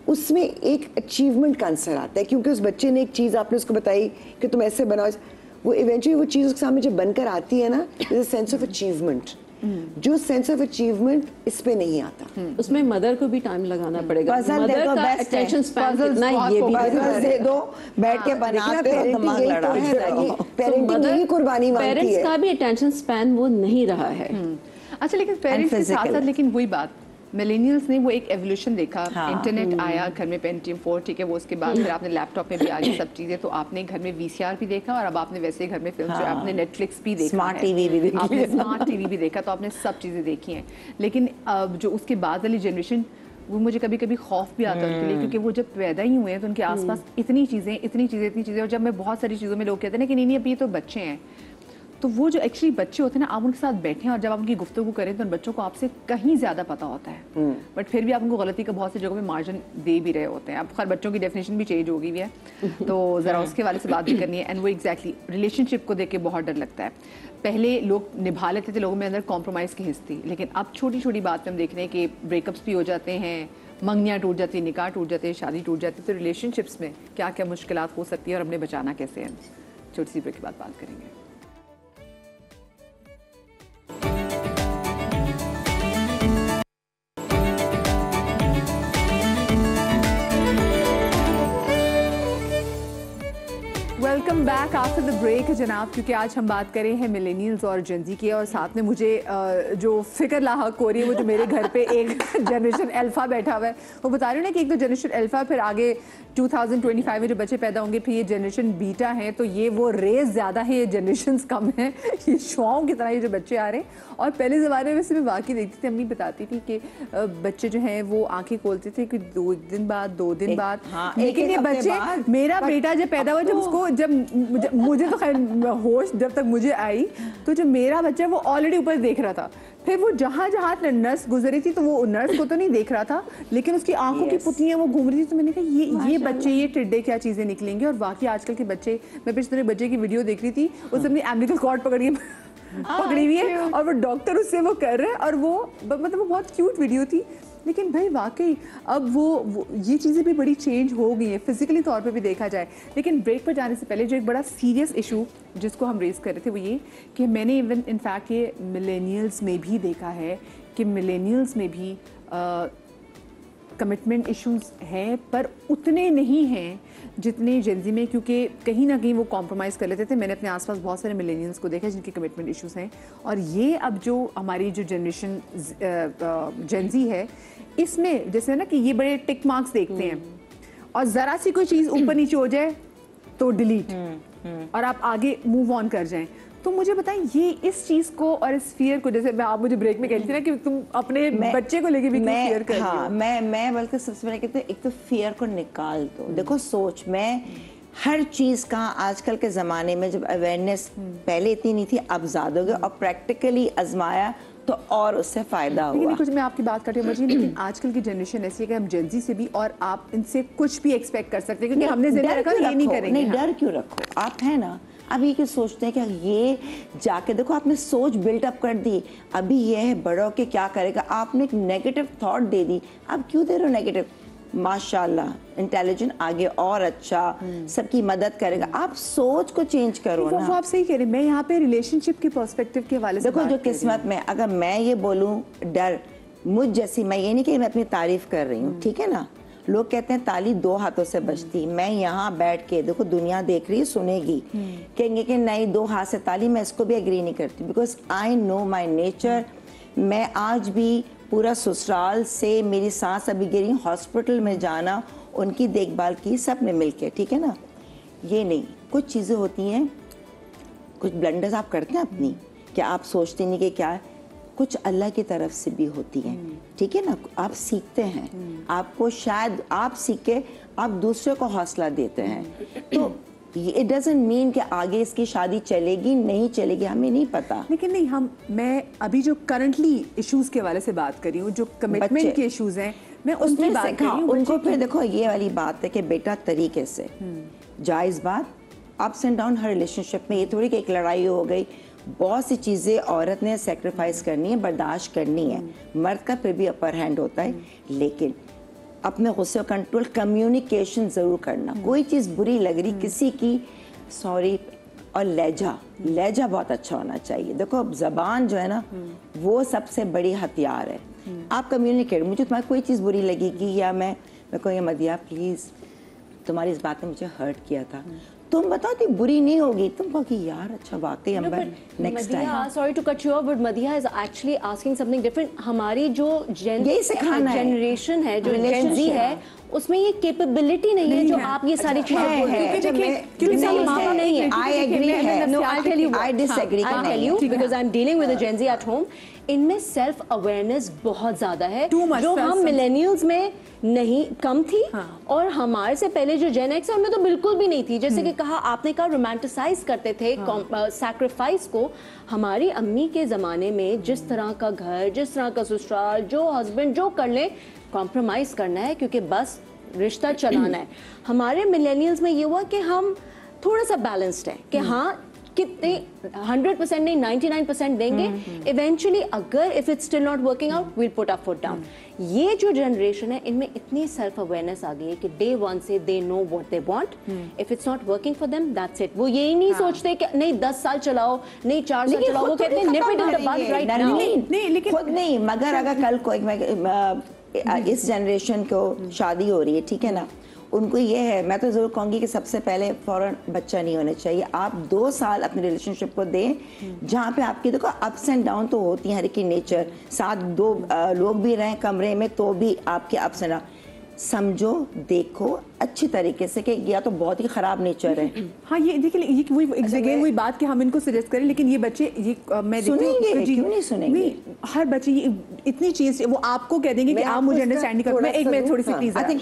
उसमें एक अचीवमेंट का आंसर आता है, क्योंकि उस बच्चे ने एक चीज आपने उसको बताई कि तुम ऐसे बनाओ, वो इवेंचुअली वो चीज उसके सामने जब बनकर आती है ना, is a sense of achievement. जो सेंस ऑफ अचीवमेंट इस पे नहीं आता।
उसमें मदर को भी टाइम लगाना पड़ेगा।
पजल
मदर
देखो,
का
बेस्ट है।
अटेंशन स्पैन
Puzzles
कितना
बहुत
ये भी
पजल दे दो, बैठ के बनाते हो, दिमाग लड़ाते रहो।
पेरेंटिंग यही कुर्बानी मांगती
पेरेंट्स
है।
का भी अटेंशन स्पैन वो नहीं रहा है।
अच्छा, लेकिन पेरेंट्स के साथ साथ, लेकिन वही बात, मिलेनियल्स ने वो एक एवोल्यूशन देखा, इंटरनेट आया घर में, पेंटियम 4, ठीक है, वो उसके बाद फिर आपने लैपटॉप में भी आ गई सब चीजें, तो आपने घर में वीसीआर भी देखा, और अब आपने वैसे घर में फिल्म जो आपने नेटफ्लिक्स भी देखा,
स्मार्ट टीवी भी देखी,
आपने स्मार्ट टीवी भी देखा, तो आपने सब चीजें देखी हैं। लेकिन अब जो उसके बाद वाली जनरेशन, वो मुझे कभी कभी खौफ भी आता है उनके लिए, क्योंकि वो जब पैदा ही हुए हैं तो उनके आसपास इतनी चीज़ें, और जब मैं बहुत सारी चीज़ों में लोग कहते हैं ना कि नहीं अब ये तो बच्चे हैं, तो वो जो एक्चुअली बच्चे होते हैं ना, आप उनके साथ बैठे हैं और जब आप उनकी गुफ्तगू करें तो उन बच्चों को आपसे कहीं ज़्यादा पता होता है, बट फिर भी आप उनको गलती का बहुत सी जगहों में मार्जिन दे भी रहे होते हैं। अब खैर बच्चों की डेफिनेशन भी चेंज हो गई है, तो ज़रा उसके वाले से बात भी करनी है। एंड वो एग्जैक्टली रिलेशनशिप को देख के बहुत डर लगता है। पहले लोग निभा लेते थे, लोगों में अंदर कॉम्प्रोमाइज़ की हिस्स थी, लेकिन अब छोटी छोटी बात पे हम देख रहे हैं कि ब्रेकअप्स भी हो जाते हैं, मंगनियाँ टूट जाती है, निकाह टूट जाते हैं, शादी टूट जाती है। तो रिलेशनशिप्स में क्या क्या मुश्किलात हो सकती है और हमने बचाना कैसे है, छोटी सी ब्रेक के बाद बात करेंगे। Welcome back after the break जनाब, क्योंकि आज हम बात करें हैं मिलेनियल्स और जेनजी की, और साथ में मुझे जो फिक्र लाहक हो रही है वो जो मेरे घर पे एक जनरेशन अल्फा बैठा हुआ है, वो बता रही हूँ ना कि एक तो जनरेशन अल्फा, फिर आगे 2025 में जो बच्चे पैदा होंगे फिर ये जनरेशन बीटा है, तो ये वो रेस ज़्यादा है, ये जनरेशन कम है, ये शुआओं की तरह ये जो बच्चे आ रहे हैं। और पहले ज़माने में से मैं वाकई देखती थी, अम्मी बताती थी कि बच्चे जो हैं वो आंखें खोलते थे कि 2 दिन बाद 2 दिन बाद, लेकिन ये बच्चे, मेरा बेटा जब पैदा हुआ, जब उसको जब मुझे तो खैर होश जब तक मुझे आई, तो जब मेरा बच्चा वो ऑलरेडी ऊपर देख रहा था, फिर वो जहाँ जहाँ नर्स गुजरी थी तो वो नर्स को तो नहीं देख रहा था, लेकिन उसकी आंखों की पुतलियाँ वो घूम रही थी। तो मैंने कहा ये बच्चे, ये टिड्डे क्या चीज़ें निकलेंगे। और बाकी आजकल के बच्चे, मैं पिछले बच्चे की वीडियो देख रही थी, उसने अपनी एम्बिकल कॉर्ड पकड़ी हुई है और वो डॉक्टर उससे वो कर रहे हैं, और वो मतलब वो बहुत क्यूट वीडियो थी। लेकिन भाई वाकई अब वो ये चीज़ें भी बड़ी चेंज हो गई हैं फिजिकली तौर पे भी देखा जाए। लेकिन ब्रेक पर जाने से पहले जो एक बड़ा सीरियस इशू जिसको हम रेज कर रहे थे वो ये कि मैंने इवन इनफैक्ट ये मिलेनियल्स में भी देखा है कि मिलेनियल्स में भी कमिटमेंट इश्यूज हैं, पर उतने नहीं हैं जितने जेंजी में, क्योंकि कहीं ना कहीं वो कॉम्प्रोमाइज़ कर लेते थे। मैंने अपने आसपास बहुत सारे मिलेनियल्स को देखा जिनके कमिटमेंट इश्यूज हैं, और ये अब जो हमारी जो जनरेशन जेंजी है, इसमें जैसे ना कि ये बड़े टिक मार्क्स देखते हैं, और ज़रा सी कोई चीज़ ऊपर नीचे हो जाए तो डिलीट, और आप आगे मूव ऑन कर जाएं। तो मुझे बताएं, ये इस चीज को और इस फियर को, जैसे आप मुझे ब्रेक में कहती थी ना कि तुम अपने बच्चे को लेके भी क्यों फियर कर रही हो?
मैं बल्कि सबसे पहले कहती हूँ, एक तो फियर को निकाल दो। देखो सोच में हर चीज का आजकल के जमाने में जब अवेयरनेस पहले इतनी नहीं थी, अब ज्यादा हो गया, और प्रैक्टिकली आजमाया तो और उससे फायदा हुआ।
कुछ मैं आपकी बात करती हूँ लेकिन आजकल की जनरेशन ऐसी है कि हम जेंजी से भी, और आप इनसे कुछ भी एक्सपेक्ट कर सकते हैं, क्योंकि हमने जिंदा रखा ये नहीं करेंगे।
नहीं, डर क्यों रखो? आप है ना, अभी के सोचते हैं कि ये जाके देखो, आपने सोच बिल्डअप कर दी, अभी ये है बड़ों के क्या करेगा, आपने एक नेगेटिव थॉट दे दी, आप क्यों दे रहे हो नेगेटिव? माशाल्लाह इंटेलिजेंट, आगे और अच्छा सबकी मदद करेगा। आप सोच को चेंज करो ना।
वो आप सही कह रहे हैं। मैं यहाँ पे रिलेशनशिप के पर्सपेक्टिव के हवाले से
देखो, जो किस्मत में, अगर मैं ये बोलूँ डर, मुझ जैसी, मैं ये नहीं कि मैं अपनी तारीफ कर रही हूँ, ठीक है ना, लोग कहते हैं ताली दो हाथों से बजती, मैं यहाँ बैठ के, देखो दुनिया देख रही है, सुनेगी, कहेंगे कि नहीं दो हाथ से ताली, मैं इसको भी एग्री नहीं करती, because I know my nature. मैं आज भी पूरा ससुराल से, मेरी सांस अभी गिरी, हॉस्पिटल में जाना, उनकी देखभाल की, सब ने मिलके, ठीक है ना। ये नहीं, कुछ चीज़ें होती हैं, कुछ ब्लंडर्स आप करते हैं अपनी, क्या आप सोचते नहीं कि क्या है, कुछ अल्लाह की तरफ से भी होती है, ठीक है ना। आप सीखते हैं, आपको शायद आप सीख के आप दूसरे को हौसला देते हैं, तो इट डजंट मीन कि आगे इसकी शादी चलेगी नहीं चलेगी, हमें नहीं पता।
लेकिन नहीं, मैं अभी जो करंटली इश्यूज के हवाले से बात कर रही हूँ, जो कमिटमेंट के इश्यूज हैं, मैं उसमें बात कर रही हूँ।
उनको फिर देखो, ये वाली बात है कि बेटा तरीके से, जायज़ बात, ups and down her relationship में, ये थोड़ी कि एक लड़ाई हो गई, बहुत सी चीज़ें औरत ने सेक्रीफाइस करनी है, बर्दाश्त करनी है, मर्द का फिर भी अपर हैंड होता है, लेकिन अपने गुस्से को कंट्रोल, कम्युनिकेशन ज़रूर करना। कोई चीज़ बुरी लग रही किसी की, सॉरी, और लहजा बहुत अच्छा होना चाहिए। देखो अब ज़बान जो है ना, वो सबसे बड़ी हथियार है। आप कम्युनिकेट, मुझे तुम्हारी कोई चीज़ बुरी लगेगी, या मैं कहूँगी मदिया प्लीज़ तुम्हारी इस बात ने मुझे हर्ट किया था, तुम बताओ थी बुरी नहीं होगी, तुम कहोगी यार अच्छा वाकई Ambar next time.
Sorry to cut you off, but Madiya is actually asking something different. हमारी जो जनरेशन है, जो जेन ज़ी है, उसमें ये कैपेबिलिटी नहीं है जो आप ये सारी चीजें नहीं है।
I agree है।
No, I'll tell you what.
I disagree।
I'll tell you because I'm dealing with a Gen Z at home. इनमें सेल्फ अवेयरनेस बहुत ज्यादा है, जो हम मिलेनियल्स में नहीं, कम थी, और हमारे से पहले जो जेन एक्स है उनमें तो बिल्कुल भी नहीं थी। जैसे कि कहा आपने, कहा रोमांटिसाइज करते थे सैक्रिफाइस को। हमारी अम्मी के जमाने में जिस तरह का घर, जिस तरह का ससुराल, जो हस्बैंड जो कर ले, कॉम्प्रोमाइज करना है क्योंकि बस रिश्ता चलाना है। हमारे मिलेनियल्स में ये हुआ कि हम थोड़ा सा बैलेंस्ड है कि हाँ कितने 100% नहीं 99% देंगे, इवेंचुअली अगर if it's still not working out we'll put a foot down. ये जो जनरेशन है, इनमें इतनी सेल्फ अवेयरनेस आ गई है कि डे वन से they know what they want, if it's not working for them that's it. वो यही नहीं सोचते कि नहीं 10 साल चलाओ, नहीं 4 साल चलाओ, वो कहते हैं nip it in the bud right now.
नहीं, लेकिन
खुद नहीं, मगर अगर कल को इस जनरेशन को शादी हो रही है, ठीक है ना, उनको ये है, मैं तो ज़रूर कहूँगी कि सबसे पहले फ़ौरन बच्चा नहीं होना चाहिए। आप 2 साल अपने रिलेशनशिप को दें, जहाँ पे आपकी देखो अप्स एंड डाउन तो होती हैं, हर की नेचर, साथ 2 लोग भी रहें कमरे में तो भी आपके अप्स एंड डाउन, समझो, देखो अच्छी तरीके से कि या तो बहुत ही खराब नेचर है।
हाँ, ये देखिए, ये वही बात कि हम इनको सजेस्ट करें, लेकिन ये बच्चे ये मैं
सुनेंगे, क्यों नहीं सुनेंगे?
हर बच्चे ये इतनी चीज वो आपको कह देंगे कि आप मुझे अंडरस्टैंड नहीं कर, मैं थोड़ी सी प्लीज मैं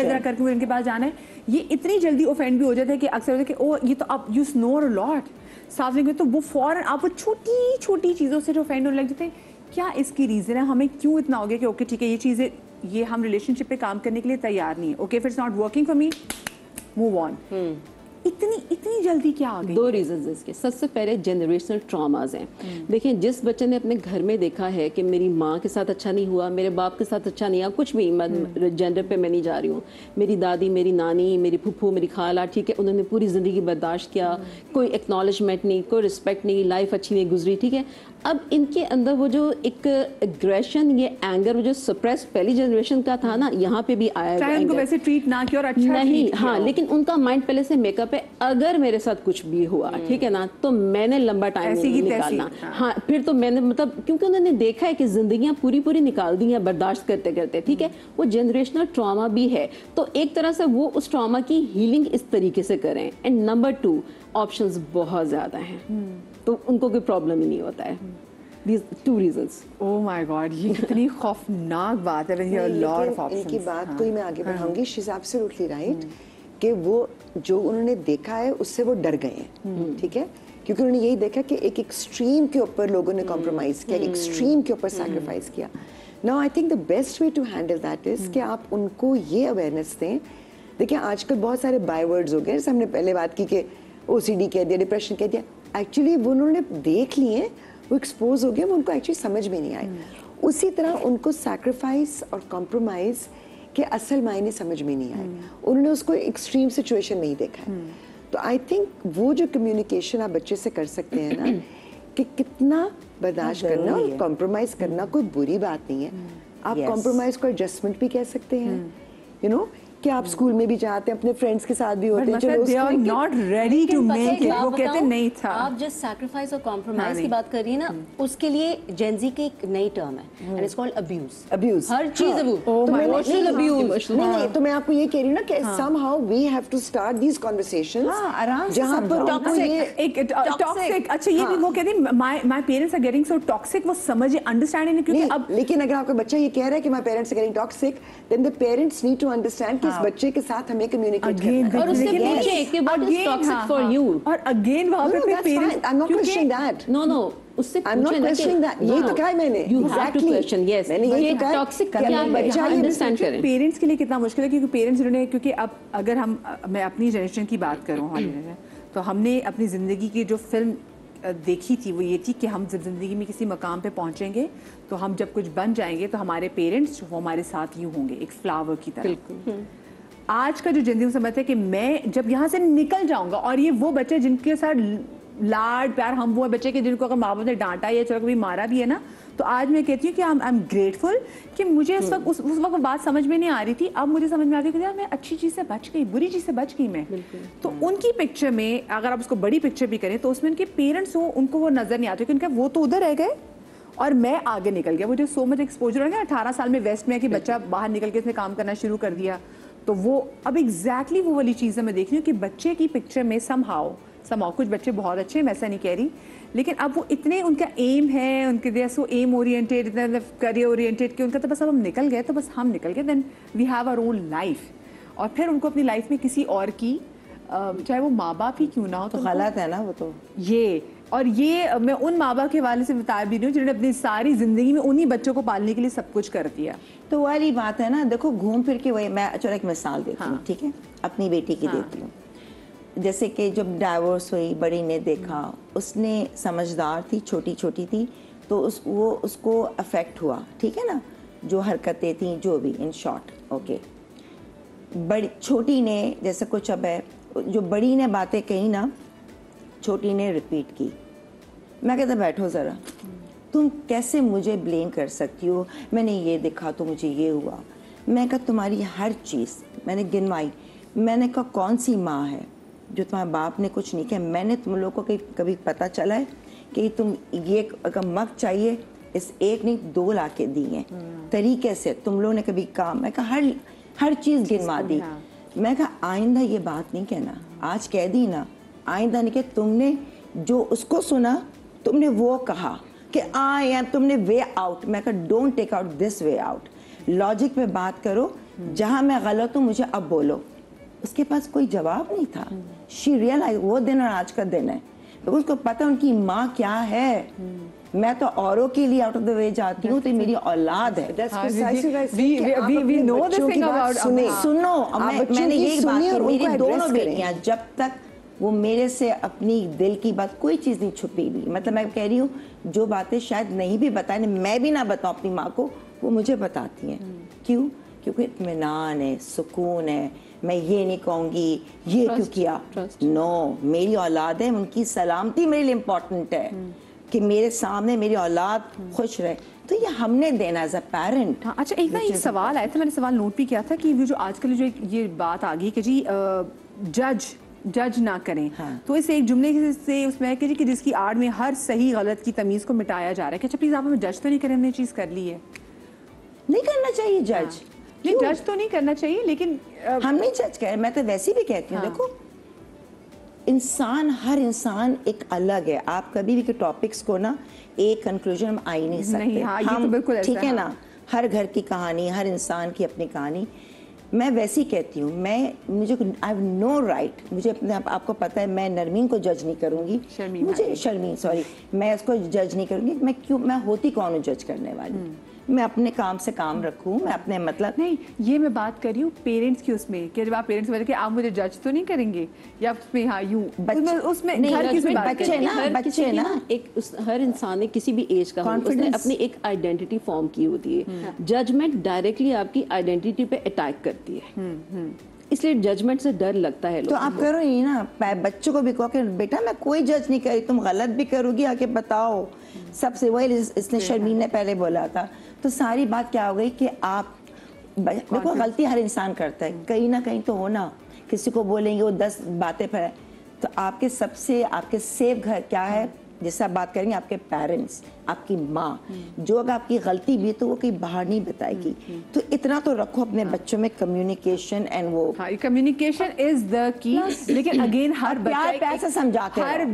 जरा करके उनके पास जाना है। ये इतनी जल्दी ऑफेंड भी हो जाता है कि अक्सर कि ओ ये तो आप यू स्नो अ लॉट साफ लिंग में, तो वो फौरन आप वो छोटी छोटी चीजों से जो ऑफेंड होने लग जाते हैं। क्या इसकी रीजन है? हमें क्यों इतना हो गया कि ओके ठीक है, ये चीजें, ये हम रिलेशनशिप पे काम करने के लिए तैयार नहीं है, okay if it's not working for me move on. इतनी जल्दी क्या आ गई?
2 रीजंस इसके। सबसे पहले जनरेशनल ट्रॉमाज हैं। देखिए, जिस बच्चे ने अपने घर में देखा है कि मेरी माँ के साथ अच्छा नहीं हुआ, मेरे बाप के साथ अच्छा नहीं हुआ, कुछ भी, जेंडर पे मैं नहीं जा रही हूँ, मेरी दादी, मेरी नानी, मेरी फूफू, मेरी खाला, ठीक है, उन्होंने पूरी ज़िंदगी बर्दाश्त किया, कोई एक्नॉलेजमेंट नहीं, कोई रिस्पेक्ट नहीं, लाइफ अच्छी नहीं गुजरी, ठीक है। اب ان کے اندر وہ جو ایک اگریشن، یہ اینگر جو سپریس پہلی جنریشن کا تھا نا، یہاں پہ بھی آیا
چاہے ان کو ویسے ٹریٹ نہ کیا اور اچھا
نہیں، ہاں، لیکن ان کا مائنڈ پہلے سے میک اپ ہے، اگر میرے ساتھ کچھ بھی ہوا ٹھیک ہے نا تو میں نے لمبا ٹائم نکالنا، ہاں پھر تو میں نے مطلب کیونکہ انہوں نے دیکھا ہے کہ زندگیاں پوری نکال دی ہیں برداشت کرتے کرتے، ٹھیک ہے، وہ جنریشنل ٹراما بھی ہے، تو ایک طرح سے وہ اس ٹراما کی ہیلنگ اس طریقے سے کریں. اینڈ نمبر 2 آپشنز بہت زیادہ ہیں تو ان کو کوئی پرابلم ہی نہیں ہوتا ہے. These 2 reasons.
Oh my God, یہ کتنی خوفناک بات ہے.
ان کی بات کو ہی میں آگے بڑھاؤں گی. She's absolutely right کہ وہ جو انہوں نے دیکھا ہے اس سے وہ ڈر گئے ہیں, ٹھیک ہے, کیونکہ انہوں نے یہی دیکھا کہ ایک ایکسٹریم کے اوپر لوگوں نے کمپرومائز کیا, ایک ایکسٹریم کے اوپر سیکریفائز کیا. Now I think the best way to handle that is کہ آپ ان کو یہ اویئرنیس دیں. دیکھیں آج کل بہت سارے بائی ورڈز ہو گئے, جیسے ہم نے پہلے بات کی کہ OCD کہہ دیا, ڈپریشن کہہ دیا. ایکچولی وہ انہوں نے دیکھ لیے, وہ ایکسپوز ہو گئے, وہ ان کو ایکچولی سمجھ میں نہیں آئے. اسی طرح ان کو سیکریفائس اور کمپرومائز کے اصل معنی سمجھ میں نہیں آئے. انہوں نے اس کو ایکسٹریم سچویشن نہیں دیکھا ہے. تو آئی تھنک وہ جو کمیونیکیشن آپ بچے سے کر سکتے ہیں نا کہ کتنا برداشت کرنا اور کمپرومائز کرنا کوئی بری بات نہیں ہے. آپ کمپرومائز کو ایڈجسٹمنٹ بھی کہہ سکتے ہیں, یو نو, کہ آپ اسکول میں بھی جاتے ہیں, اپنے فرینڈس کے ساتھ بھی ہوتے ہیں, چلو
not ready to make it, وہ کہتے نہیں تھا.
آپ جس سیکریفائس اور کمپرومائز کی بات کر رہی ہیں نا, اس کے لیے جینزی کی ایک نئی ٹرم ہے, and it's called abuse.
abuse,
ہر چیز
emotional abuse. نہیں تو میں آپ کو یہ کہہ رہی ہوں نا کہ somehow we have to start these conversations جہاں پر
toxic. اچھا یہ بھی وہ کہتے ہیں my parents are getting so toxic, وہ سمجھے understand نہیں, کیونکہ اب
لیکن اگر آپ کا بچہ یہ کہہ رہا ہے کہ my parents are getting toxic, then the parents need to understand کہ اس بچے کے ساتھ ہمیں کمیونیکیٹ کرنا ہے.
اور اس سے پوچھیں کہ what is toxic for you.
اور again وہاں پہ parents,
I'm not questioning that.
No, اس سے
I'm not questioning that. یہی تو کہا ہے میں نے.
You have to question, yes.
میں نے یہی تو کہا
toxic کیا ہے, understand کریں.
پیرنٹس کے لیے کتنا مشکل ہے, کیونکہ پیرنٹس انہوں نے, کیونکہ اب اگر میں اپنی جنریشن کی بات کروں تو ہم نے اپنی زندگی کی جو فلم دیکھی تھی وہ یہ تھی کہ ہم جب زندگی میں کسی مقام پہ پہنچیں گے تو ہم جب کچھ بن جائیں گے تو ہمارے پیرنٹس وہ ہمارے ساتھ یوں ہوں گے ایک فلاور کی طرح. بالکل. آج کا جو زندگی سمجھتے ہیں کہ میں جب یہاں سے نکل جاؤں گا, اور یہ وہ بچے جن کے ساتھ لاڈ پیار, ہم وہ بچے کے جن کو اگر ماں باپ نے ڈانٹا یا چلو کبھی مارا بھی ہے نا, تو آج میں کہتی ہوں کہ آئی ایم گریٹفل کہ مجھے اس وقت بات سمجھ میں نہیں آ رہی تھی, اب مجھے سمجھ میں آ رہی ہے کہ میں اچھی چیز سے بچ گئی, بری چیز سے بچ گئی میں. تو ان کی پکچر میں اگر آپ اس کو بڑی پکچر بھی کریں تو اس میں ان کے پیرنٹس ہو, ان کو وہ نظر نہیں آتے کہ ان کا وہ تو ادھر رہ گئے اور میں آگے نکل گیا. مجھے سو مچ ایکسپوجر ہو گیا 18 سال میں ویسٹ میں کہ بچہ باہر نکل کے اس نے کام کرنا شروع کر دیا. تو وہ اب ایگزیکٹلی وہ والی چیزیں میں دیکھ رہی ہوں کہ بچے کی پکچر میں سم ہاؤ کچھ بچے بہت اچھے ہیں, ویسا نہیں کہہ رہی, لیکن اب وہ اتنے ان کا ایم ہے, ان کے دے سو ایم اورینٹیڈ, اتنا کریئر اورینٹیڈ کہ ان کا تو بس اب ہم نکل گئے تو بس ہم نکل گئے, دین we have our own life. اور پھر ان کو اپنی لائف میں کسی اور کی, چاہے وہ ماں باپ ہی کیوں نہ ہو,
تو غلط ہے نا وہ تو.
یہ اور یہ میں ان ماں باپ کے حوالے سے بتا بھی رہی ہوں جنہوں نے اپنی ساری زندگی میں انہی بچوں کو پالنے کے لیے سب کچھ کر دیا.
تو والی بات ہے نا, دیکھو گھوم پھر کے وہی, میں چلو ایک مثال دیتی ہوں, ٹھیک ہے, اپنی بیٹی کی دیتی ہوں. جیسے کہ جب ڈائیورس ہوئی, بڑی نے دیکھا, اس نے سمجھدار تھی, چھوٹی تھی, تو اس کو افیکٹ ہوا, ٹھیک ہے نا, جو حرکتیں تھیں جو بھی, ان شارٹ, اوکے. بڑی چھوٹی نے جیسے کچھ اب ہے, جو بڑی نے باتیں کہی نا, چھوٹی نے ریپیٹ کی. میں کہتا بیٹھو ذرا, تم کیسے مجھے بلیم کر سکتی ہو, میں نے یہ دیکھا تو مجھے یہ ہوا. میں کہا تمہاری ہر چیز میں نے گنوائی. میں نے کہا کون سی ماں ہے جو تمہارے باپ نے کچھ نہیں کیا. میں نے تم لوگوں کو کبھی پتہ چلا ہے کہ تم یہ اگر مگ چاہیے, اس ایک نہیں 2 لا کے دی ہیں طریقے سے, تم لوگوں نے کبھی کہا. میں کہا ہر چیز گنوا دی. میں کہا آئندہ یہ بات نہیں کہنا, آج کہہ دی نا, آئندہ نہیں کہ تم نے جو اس کو سنا تم نے وہ کہا کہ تم نے وے آؤٹ. میں کہا don't take out this way out, logic میں بات کرو, جہاں میں غلط ہوں مجھے اب بولو. اس کے پاس کوئی جواب نہیں تھا. شی ریئلائز وہ دن اور آج کا دن ہے, اس کو پتہ ان کی ماں کیا ہے. میں تو اوروں کے لیے آؤٹ آف دا وے جاتی ہوں, تو میری اولاد ہے. سنو, میں نے یہ بات کی, میری دونوں بیٹیاں جب تک وہ میرے سے اپنی دل کی بات کوئی چیز نہیں چھپی ہوئی, مطلب میں کہہ رہی ہوں جو باتیں شاید نہیں بھی بتائیں, میں بھی نہ بتاؤں اپنی ماں کو, وہ مجھے بتاتی ہیں. کیوں؟ کیونکہ اطمینان ہے, سکون ہے. میں یہ نہیں کہوں گی یہ کیوں کیا, نو, میری اولاد ہے, ان کی سلامتی میرے لیے امپورٹنٹ ہے. کہ میرے سامنے میری اولاد خوش رہے, تو یہ ہم نے دینا ایز اے پیرنٹ.
اچھا ایک نا یہ سوال آیا تھا, میں نے سوال نوٹ بھی کیا تھا کہ جو آج کل جو یہ بات آ گئی کہ جی جج نہ کریں, تو اس ایک جملے سے اس میں ہے کہ جس کی آڑ میں ہر صحیح غلط کی تمیز کو مٹایا جا رہا ہے کہ اچھا پلیز آپ ہمیں جج تو نہیں کریں, ہم نے چیز کر لی ہے.
نہیں کرنا چاہیے جج,
نہیں جج تو نہیں کرنا چاہیے, لیکن
ہم نہیں جج کریں. میں تو ویسے بھی کہتی ہوں دیکھو انسان, ہر انسان ایک الگ ہے. آپ کبھی بھی ٹاپکس کو نا ایک کنکلوژن میں آ ہی نہیں سکتے. ہم ٹھیک ہے نا, ہر گھر کی کہانی, ہر انسان کی اپنی کہانی. میں ویسے ہی کہتی ہوں, مجھے آئی ہیو نو رائٹ, مجھے اپنے آپ کو پتہ ہے میں نرمین کو جج نہیں کروں گی, مجھے شرمین سوری میں اس کو جج نہیں کروں گی. میں ہوتی کون ہوں جج کرنے والی؟ میں اپنے کام سے کام رکھوں, میں اپنے مطلب
نہیں, یہ میں بات کر رہی ہوں پیرنٹس کی, اس میں کہ جب آپ پیرنٹس بولے کہ آپ مجھے جج تو نہیں کریں گے, یا اس میں ہاں یوں اس میں گھر کی
بچے نا
ایک ہر انسان نے کسی بھی ایج کا اس نے اپنی ایک آئیڈینٹی فارم کی ہوتی ہے. ججمنٹ ڈائریکٹلی آپ کی آئیڈینٹی پہ اٹیک کرتی ہے, اس لیے ججمنٹ سے ڈر لگتا ہے.
تو آپ کرو یہ نا, بچوں کو بھی کہو کہ بیٹا میں کوئی جج نہیں کری, تم غلط بھی کرو گی آ کے بتاؤ. سب سے وہی اس نے شرمین نے پہلے بولا تھا, تو ساری بات کیا ہو گئی کہ آپ دیکھو غلطی ہر انسان کرتا ہے, کہیں نہ کہیں تو ہونا, کسی کو بولیں گے وہ 10 باتیں پھر. تو آپ کے سب سے آپ کے سیف گھر کیا ہے, جس سے آپ بات کریں گے, آپ کے پیرنٹس, آپ کی ماں, جو اگر آپ کی غلطی بھی ہے تو وہ کہیں باہر نہیں بتائے گی. تو اتنا تو رکھو اپنے بچوں میں کمیونیکیشن, اینڈ وہ
کمیونیکیشن از دا کی. لیکن اگین ہر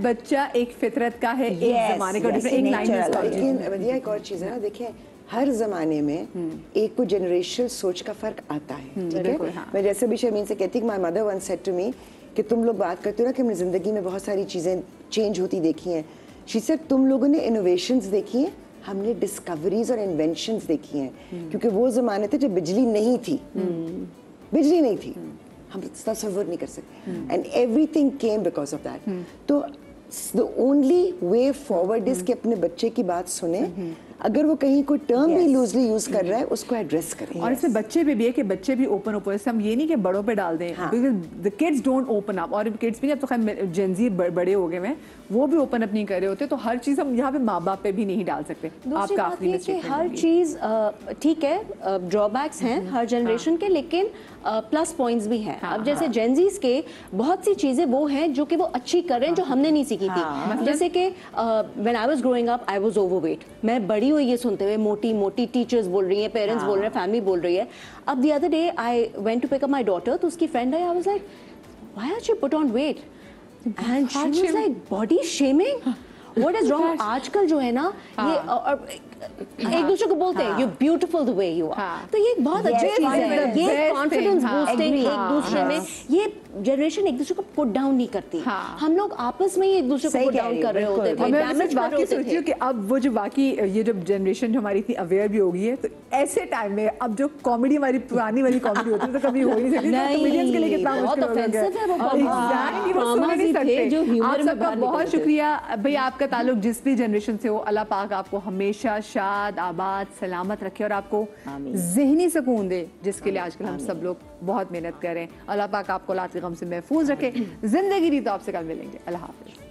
بچہ ایک فطرت کا ہے, ایک زمانے کا
لیکن ودیا ایک اور چیز ہے نا, دیکھیں ہر زمانے میں ایک کو جنریشنل سوچ کا فرق آتا ہے. ٹھیک ہے, میں جیسے بھی شرمین سے کہتی کہ my mother once said to me کہ تم لوگ بات کرتے ہو نا کہ ہم نے زندگی میں بہت ساری چیزیں چینج ہوتی دیکھی ہیں. شی سیڈ تم لوگوں نے انوویشنز دیکھی ہیں, ہم نے ڈسکوریز اور انوینشنز دیکھی ہیں, کیونکہ وہ زمانے تھے جب بجلی نہیں تھی, ہم تصور نہیں کر سکتے, and every thing came because of that. تو the only way forward is کہ اپنے بچے کی بات سنیں, اگر وہ کہیں کوئی ٹرم بھی لوزلی یوز کر رہا ہے اس کو ایڈریس کریں.
اور اس میں بچے پہ بھی ہے کہ بچے بھی اوپن ہم یہ نہیں کہ بڑوں پہ ڈال دیں, the kids don't open up. اور kids بھی نہیں, اب تو خیر جین زی بڑے ہو گئے ہیں, وہ بھی اوپن اپ نہیں کر رہے ہوتے, تو ہر چیز ہم یہاں پہ ماں باپ پہ بھی نہیں ڈال سکتے.
دوسری بات یہ کہ ہر چیز ٹھیک ہے, ڈرا بیکس ہیں ہر جنریشن کے, لیکن پلس پوائنٹس بھی ہیں. اب جیسے جین زیز کے بہت سی چیزیں وہ ہیں جو کہ وہ اچھی کر رہے ہیں جو ہم نے نہیں سیکھی تھی. جیسے کہ when I was growing up I was overweight, میں بڑی ہوئی یہ سنتے ہوئے موٹی ٹیچرز بول رہی ہیں, پیرنٹس بول رہے ہیں, فیملی بول رہی ہے. اب the other day I went to pick up my daughter, تو اس کی friend I, I was like why don't you put on weight, and she was like body shaming, what is wrong. آج کل جو ہے نا یہ ایک دوسرے کو بولتے ہیں you beautiful the way you are, تو یہ بہت اچھی چیز ہے, یہ کانفیڈنس بوسٹنگ ایک دوسرے میں. یہ جنریشن ایک دوسرے کو پٹ ڈاؤن نہیں کرتی, ہم لوگ آپس میں ہی ایک دوسرے کو پٹ ڈاؤن کر رہے ہوتے تھے, ڈیمیج کر رہے ہوتے تھے.
کہ اب وہ جو باقی یہ جو جنریشن جو ہماری اتنی اویئر بھی ہو گئی ہے, تو ایسے ٹائم میں اب جو کامیڈی ہماری پرانی والی کامیڈی ہوتی ہے تو کبھی ہو نہیں سکتی, کمیڈینز کے لیے کتنا مشکل ہو گیا ہے, وہ سن نہیں سکتے. آپ سب کا بہت شکریہ بھائی, آپ کا تعلق جس بھی جنریشن سے ہو, اللہ پاک آپ کو ہمیشہ شاد آباد سلامت رکھے اور آپ کو ذہنی سکون دے, جس کے لیے آج کل ہم سب لوگ بہت محنت کر رہے ہیں. اللہ پاک آپ کو اولاد کے غم سے محفوظ رکھے. زندگی دی تو آپ سے کل ملیں گے. اللہ حافظ.